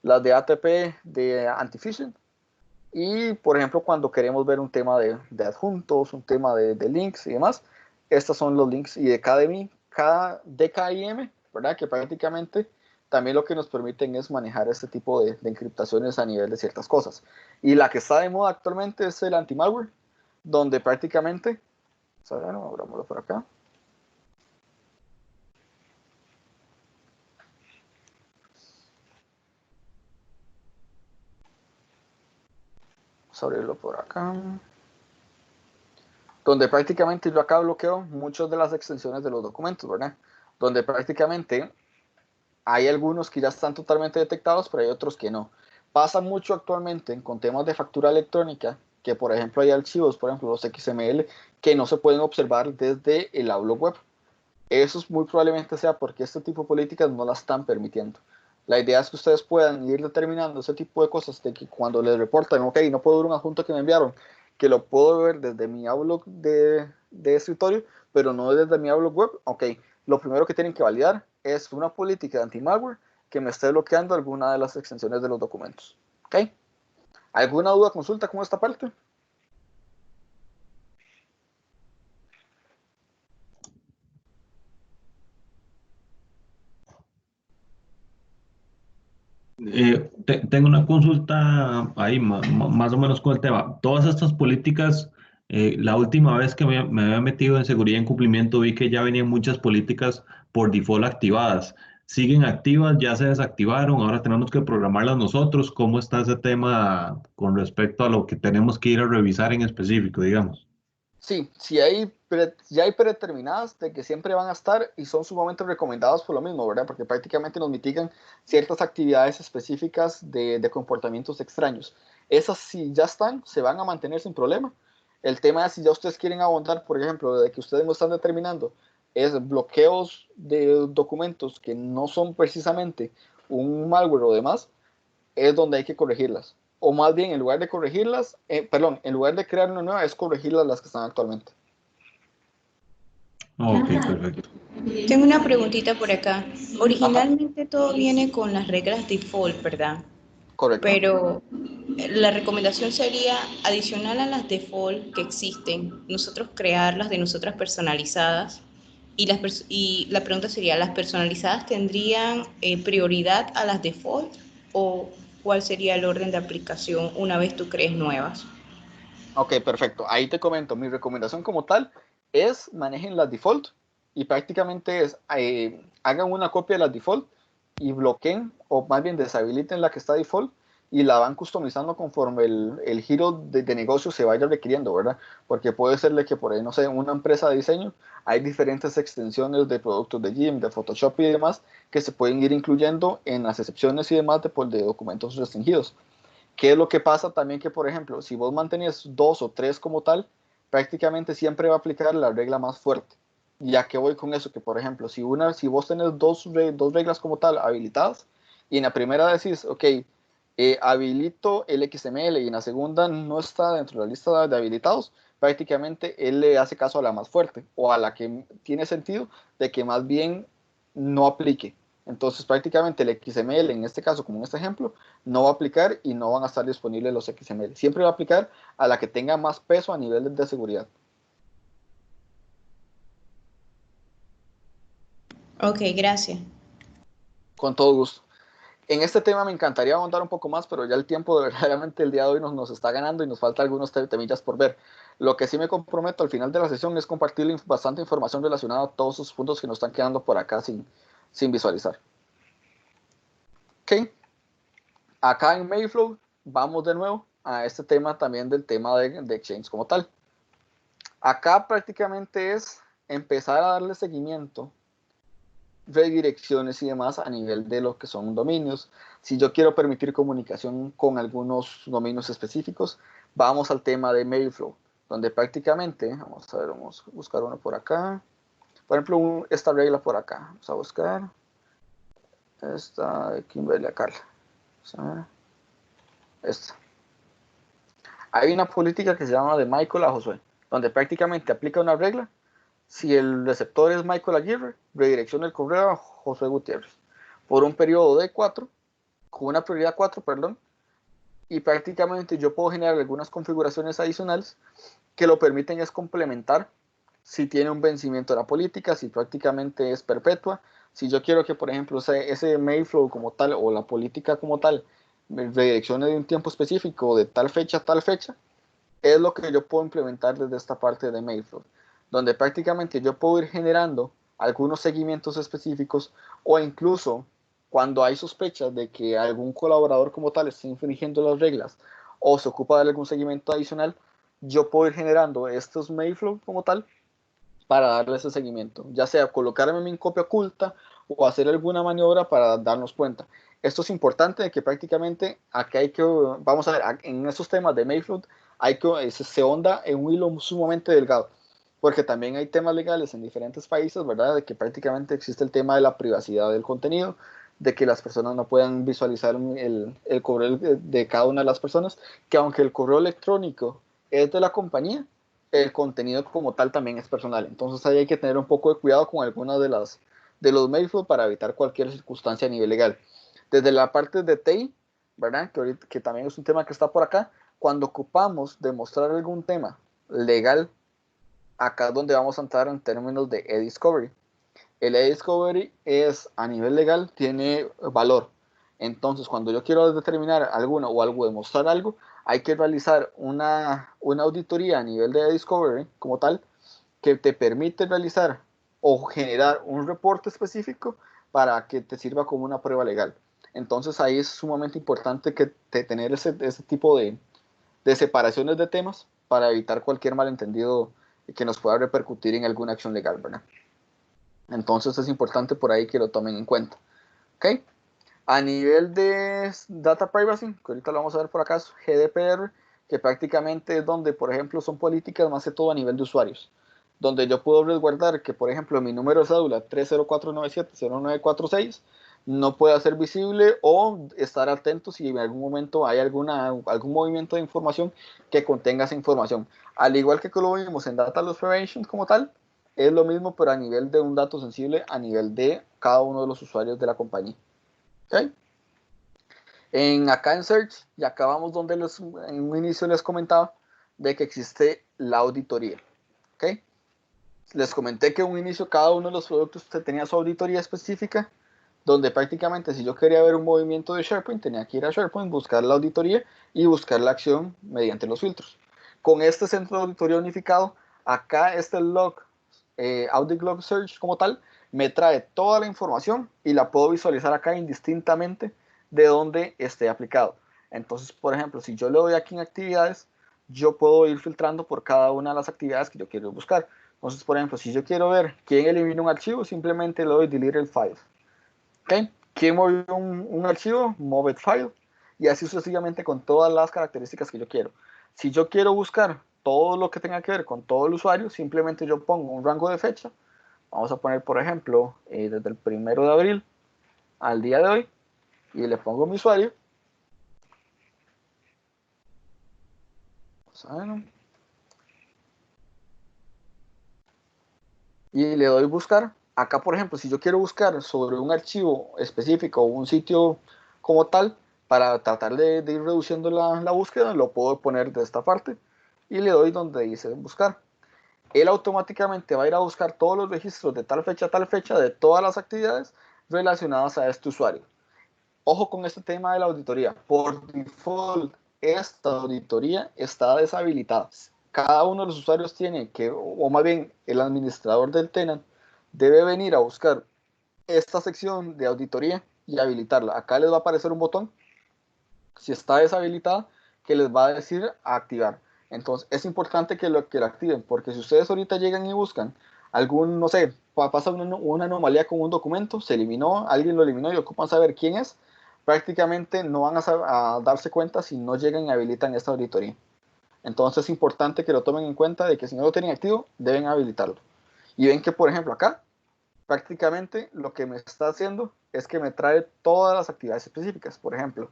las de ATP de anti-phishing, y por ejemplo cuando queremos ver un tema de adjuntos, un tema de links y demás, estos son los links y de DKIM, ¿verdad? Que prácticamente también lo que nos permiten es manejar este tipo de encriptaciones a nivel de ciertas cosas. Y la que está de moda actualmente es el anti-malware, donde prácticamente, bueno, abrámoslo por acá. Vamos a abrirlo por acá. Donde prácticamente yo acá bloqueo muchas de las extensiones de los documentos, ¿verdad? Donde prácticamente hay algunos que ya están totalmente detectados, pero hay otros que no. Pasa mucho actualmente con temas de factura electrónica, que por ejemplo hay archivos, por ejemplo los XML, que no se pueden observar desde el aula web. Eso muy probablemente sea porque este tipo de políticas no las están permitiendo. La idea es que ustedes puedan ir determinando ese tipo de cosas, de que cuando les reportan, ok, no puedo ver un adjunto que me enviaron, que lo puedo ver desde mi Outlook de escritorio, pero no desde mi Outlook web. Ok, lo primero que tienen que validar es una política de anti-malware que me esté bloqueando alguna de las extensiones de los documentos. Ok, ¿alguna duda, consulta con esta parte? Tengo una consulta ahí, más o menos con el tema. Todas estas políticas, la última vez que me había metido en seguridad y en cumplimiento, vi que ya venían muchas políticas por default activadas. ¿Siguen activas? ¿Ya se desactivaron? Ahora tenemos que programarlas nosotros. ¿Cómo está ese tema con respecto a lo que tenemos que ir a revisar en específico, digamos? Sí, ya hay predeterminadas de que siempre van a estar y son sumamente recomendadas por lo mismo, ¿verdad? Porque prácticamente nos mitigan ciertas actividades específicas de comportamientos extraños. Esas si ya están, se van a mantener sin problema. El tema es si ya ustedes quieren abondar, por ejemplo, de que ustedes no están determinando, es bloqueos de documentos que no son precisamente un malware o demás, es donde hay que corregirlas. O más bien, en lugar de corregirlas, en lugar de crear una nueva, es corregirlas las que están actualmente. Ok, perfecto. Tengo una preguntita por acá. Originalmente todo viene con las reglas default, ¿verdad? Correcto. Pero la recomendación sería, adicional a las default que existen, nosotros crearlas de nosotras personalizadas. Y la pregunta sería, ¿las personalizadas tendrían prioridad a las default o cuál sería el orden de aplicación una vez tú crees nuevas? Ok, perfecto. Ahí te comento. Mi recomendación como tal es manejen las default y prácticamente es hagan una copia de las default y bloqueen o más bien deshabiliten la que está default y la van customizando conforme el giro de negocio se vaya requiriendo, ¿verdad? Porque puede serle que por ahí, no sé, en una empresa de diseño hay diferentes extensiones de productos de GIMP, de Photoshop y demás que se pueden ir incluyendo en las excepciones y demás de documentos restringidos. ¿Qué es lo que pasa también? Que, por ejemplo, si vos mantenés 2 o 3 como tal, prácticamente siempre va a aplicar la regla más fuerte. Ya que voy con eso, que por ejemplo, si vos tenés dos reglas como tal habilitadas, y en la primera decís, ok, habilito el XML, y en la segunda no está dentro de la lista de habilitados, prácticamente él le hace caso a la más fuerte o a la que tiene sentido de que más bien no aplique. Entonces prácticamente el XML, en este caso como en este ejemplo, no va a aplicar y no van a estar disponibles los XML. Siempre va a aplicar a la que tenga más peso a nivel de seguridad. Ok, gracias. Con todo gusto. En este tema me encantaría ahondar un poco más, pero ya el tiempo de verdaderamente el día de hoy nos está ganando y nos falta algunos temillas por ver. Lo que sí me comprometo al final de la sesión es compartir bastante información relacionada a todos esos puntos que nos están quedando por acá sin visualizar. Ok, acá en Mayflow vamos de nuevo a este tema también del tema de Exchange como tal. Acá prácticamente es empezar a darle seguimiento, redirecciones y demás a nivel de lo que son dominios. Si yo quiero permitir comunicación con algunos dominios específicos, vamos al tema de Mailflow, donde prácticamente, vamos a buscar uno por acá. Por ejemplo, esta regla por acá. Vamos a buscar esta de Kimberly a Carla. Vamos a ver. Esta. Hay una política que se llama de Michael a Josué, donde prácticamente aplica una regla. Si el receptor es Michael Aguirre, redirecciona el correo a Josué Gutiérrez por un periodo de 4, con una prioridad 4, perdón, y prácticamente yo puedo generar algunas configuraciones adicionales que lo permiten es complementar si tiene un vencimiento de la política, si prácticamente es perpetua, si yo quiero que por ejemplo ese Mayflow como tal o la política como tal me redireccione de un tiempo específico de tal fecha a tal fecha, es lo que yo puedo implementar desde esta parte de Mayflow, donde prácticamente yo puedo ir generando algunos seguimientos específicos o incluso cuando hay sospechas de que algún colaborador como tal está infringiendo las reglas o se ocupa de algún seguimiento adicional, yo puedo ir generando estos Mayflow como tal para darle ese seguimiento, ya sea colocarme mi copia oculta o hacer alguna maniobra para darnos cuenta. Esto es importante de que prácticamente acá hay que, vamos a ver, en esos temas de Mayflow hay que se onda en un hilo sumamente delgado, porque también hay temas legales en diferentes países, ¿verdad? De que prácticamente existe el tema de la privacidad del contenido, de que las personas no puedan visualizar el correo de cada una de las personas, que aunque el correo electrónico es de la compañía, el contenido como tal también es personal. Entonces ahí hay que tener un poco de cuidado con algunas de los Mayflow para evitar cualquier circunstancia a nivel legal. Desde la parte de TEI, ¿verdad? Que también es un tema que está por acá, cuando ocupamos demostrar algún tema legal, acá es donde vamos a entrar en términos de e-discovery. El e-discovery es a nivel legal, tiene valor. Entonces, cuando yo quiero determinar alguna o algo, demostrar algo, hay que realizar una auditoría a nivel de e-discovery como tal, que te permite realizar o generar un reporte específico para que te sirva como una prueba legal. Entonces, ahí es sumamente importante que tener ese tipo de separaciones de temas para evitar cualquier malentendido que nos pueda repercutir en alguna acción legal, ¿verdad? Entonces es importante por ahí que lo tomen en cuenta. ¿Ok? A nivel de Data Privacy, que ahorita lo vamos a ver por acá, es GDPR, que prácticamente es donde, por ejemplo, son políticas más que todo a nivel de usuarios, donde yo puedo resguardar que, por ejemplo, mi número de cédula 304970946 no pueda ser visible o estar atento si en algún momento hay algún movimiento de información que contenga esa información. Al igual que lo vimos en Data Loss Prevention como tal, es lo mismo, pero a nivel de un dato sensible, a nivel de cada uno de los usuarios de la compañía. ¿Okay? Acá en Search, y acabamos donde en un inicio les comentaba de que existe la auditoría. ¿Okay? Les comenté que en un inicio cada uno de los productos tenía su auditoría específica, donde prácticamente si yo quería ver un movimiento de SharePoint, tenía que ir a SharePoint, buscar la auditoría y buscar la acción mediante los filtros. Con este centro de auditoría unificado, acá este log, Audit Log Search como tal, me trae toda la información y la puedo visualizar acá indistintamente de donde esté aplicado. Entonces, por ejemplo, si yo le doy aquí en actividades, yo puedo ir filtrando por cada una de las actividades que yo quiero buscar. Entonces, por ejemplo, si yo quiero ver quién eliminó un archivo, simplemente le doy delete el file. ¿Okay? ¿Quién movió un archivo? Move it file. Y así sucesivamente con todas las características que yo quiero. Si yo quiero buscar todo lo que tenga que ver con todo el usuario, simplemente yo pongo un rango de fecha. Vamos a poner, por ejemplo, desde el 1 de abril al día de hoy. Y le pongo mi usuario. Vamos a ver. y le doy buscar. Acá, por ejemplo, si yo quiero buscar sobre un archivo específico o un sitio como tal, para tratar de ir reduciendo la búsqueda, lo puedo poner de esta parte y le doy donde dice buscar. Él automáticamente va a ir a buscar todos los registros de tal fecha a tal fecha de todas las actividades relacionadas a este usuario. Ojo con este tema de la auditoría. Por default, esta auditoría está deshabilitada. Cada uno de los usuarios tiene que, o más bien el administrador del tenant, debe venir a buscar esta sección de auditoría y habilitarla. Acá les va a aparecer un botón, si está deshabilitada, que les va a decir a activar. Entonces es importante que lo activen, porque si ustedes ahorita llegan y buscan algún, no sé, pasa una anomalía con un documento, se eliminó, alguien lo eliminó y ocupan saber quién es, prácticamente no van a darse cuenta si no llegan y habilitan esta auditoría. Entonces es importante que lo tomen en cuenta de que si no lo tienen activo, deben habilitarlo. Y ven que, por ejemplo, acá, prácticamente lo que me está haciendo es que me trae todas las actividades específicas. Por ejemplo,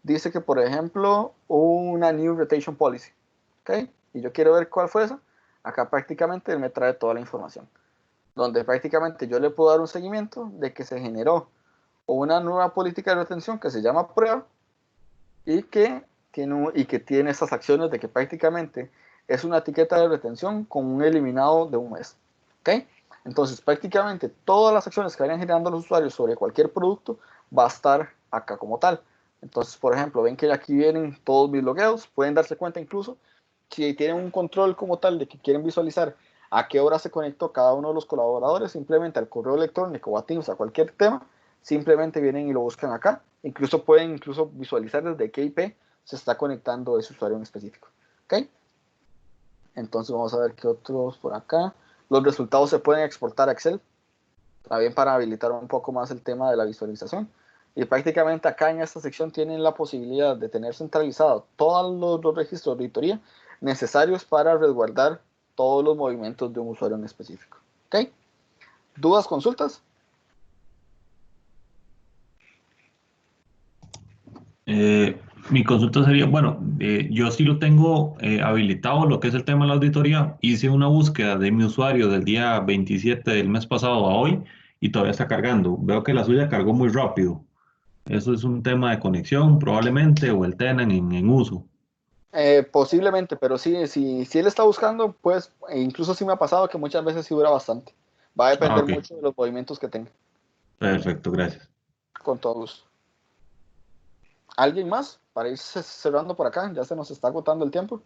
dice que, por ejemplo, una New Rotation Policy. ¿Ok? Y yo quiero ver cuál fue esa. Acá prácticamente él me trae toda la información. Donde prácticamente yo le puedo dar un seguimiento de que se generó una nueva política de retención que se llama prueba y que tiene estas acciones de que prácticamente es una etiqueta de retención con un eliminado de un mes. ¿Ok? Entonces prácticamente todas las acciones que vayan generando los usuarios sobre cualquier producto va a estar acá como tal. Entonces, por ejemplo, ven que aquí vienen todos mis logueos, pueden darse cuenta incluso si tienen un control como tal de que quieren visualizar a qué hora se conectó cada uno de los colaboradores, simplemente al correo electrónico o a Teams, a cualquier tema, simplemente vienen y lo buscan acá. Incluso pueden visualizar desde qué IP se está conectando ese usuario en específico. ¿Ok? Entonces vamos a ver qué otros por acá. Los resultados se pueden exportar a Excel, también para habilitar un poco más el tema de la visualización. Y prácticamente acá en esta sección tienen la posibilidad de tener centralizado todos los registros de auditoría necesarios para resguardar todos los movimientos de un usuario en específico. ¿Ok? ¿Dudas, consultas? Mi consulta sería, bueno, yo sí lo tengo habilitado, lo que es el tema de la auditoría. Hice una búsqueda de mi usuario del día 27 del mes pasado a hoy y todavía está cargando. Veo que la suya cargó muy rápido. Eso es un tema de conexión probablemente o el tenant en uso. Posiblemente, pero sí, si él está buscando, pues incluso sí me ha pasado que muchas veces sí dura bastante. Va a Ah, depender ok. mucho de los movimientos que tenga. Perfecto, gracias. Con todo gusto. ¿Alguien más? Para ir cerrando por acá, ya se nos está agotando el tiempo.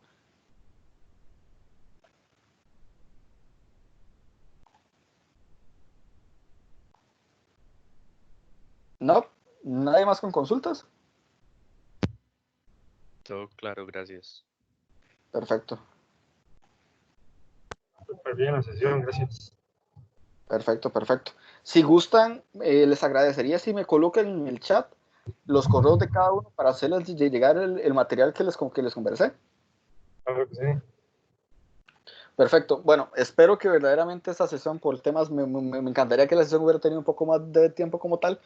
No, nadie más con consultas. Todo claro, gracias. Perfecto, Súper bien la sesión, gracias. perfecto, perfecto. Si gustan, les agradecería si me colocan en el chat los correos de cada uno para hacerles llegar el material que les conversé. Claro que sí. Perfecto. Bueno, espero que verdaderamente esta sesión por temas, me encantaría que la sesión hubiera tenido un poco más de tiempo como tal,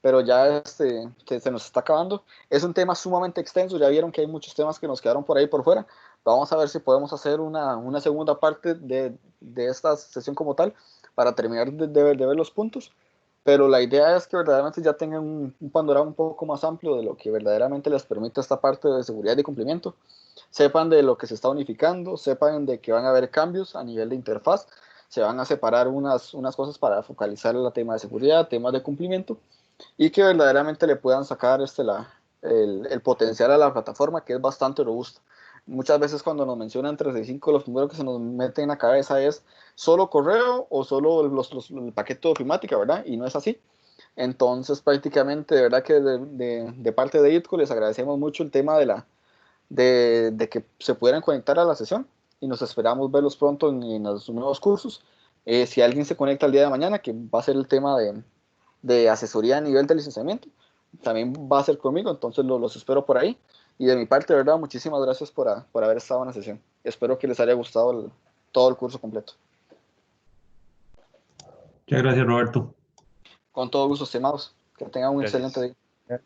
pero ya que se nos está acabando. Es un tema sumamente extenso, ya vieron que hay muchos temas que nos quedaron por ahí por fuera. Vamos a ver si podemos hacer una segunda parte de esta sesión como tal para terminar de ver los puntos. Pero la idea es que verdaderamente ya tengan un panorama un poco más amplio de lo que verdaderamente les permite esta parte de seguridad y cumplimiento. Sepan de lo que se está unificando, sepan de que van a haber cambios a nivel de interfaz, se van a separar unas cosas para focalizar el tema de seguridad, temas de cumplimiento, y que verdaderamente le puedan sacar el potencial a la plataforma, que es bastante robusta. Muchas veces cuando nos mencionan 365, lo primero que se nos mete en la cabeza es solo correo o solo el paquete de ofimática, ¿verdad? Y no es así. Entonces, prácticamente, de verdad que de parte de ITCO les agradecemos mucho el tema de que se pudieran conectar a la sesión y nos esperamos verlos pronto en los nuevos cursos. Si alguien se conecta el día de mañana, que va a ser el tema de asesoría a nivel de licenciamiento, también va a ser conmigo, entonces los espero por ahí. Y de mi parte, de verdad, muchísimas gracias por haber estado en la sesión. Espero que les haya gustado todo el curso completo. Muchas gracias, Roberto. Con todo gusto, estimados. Que tengan un excelente Gracias. día.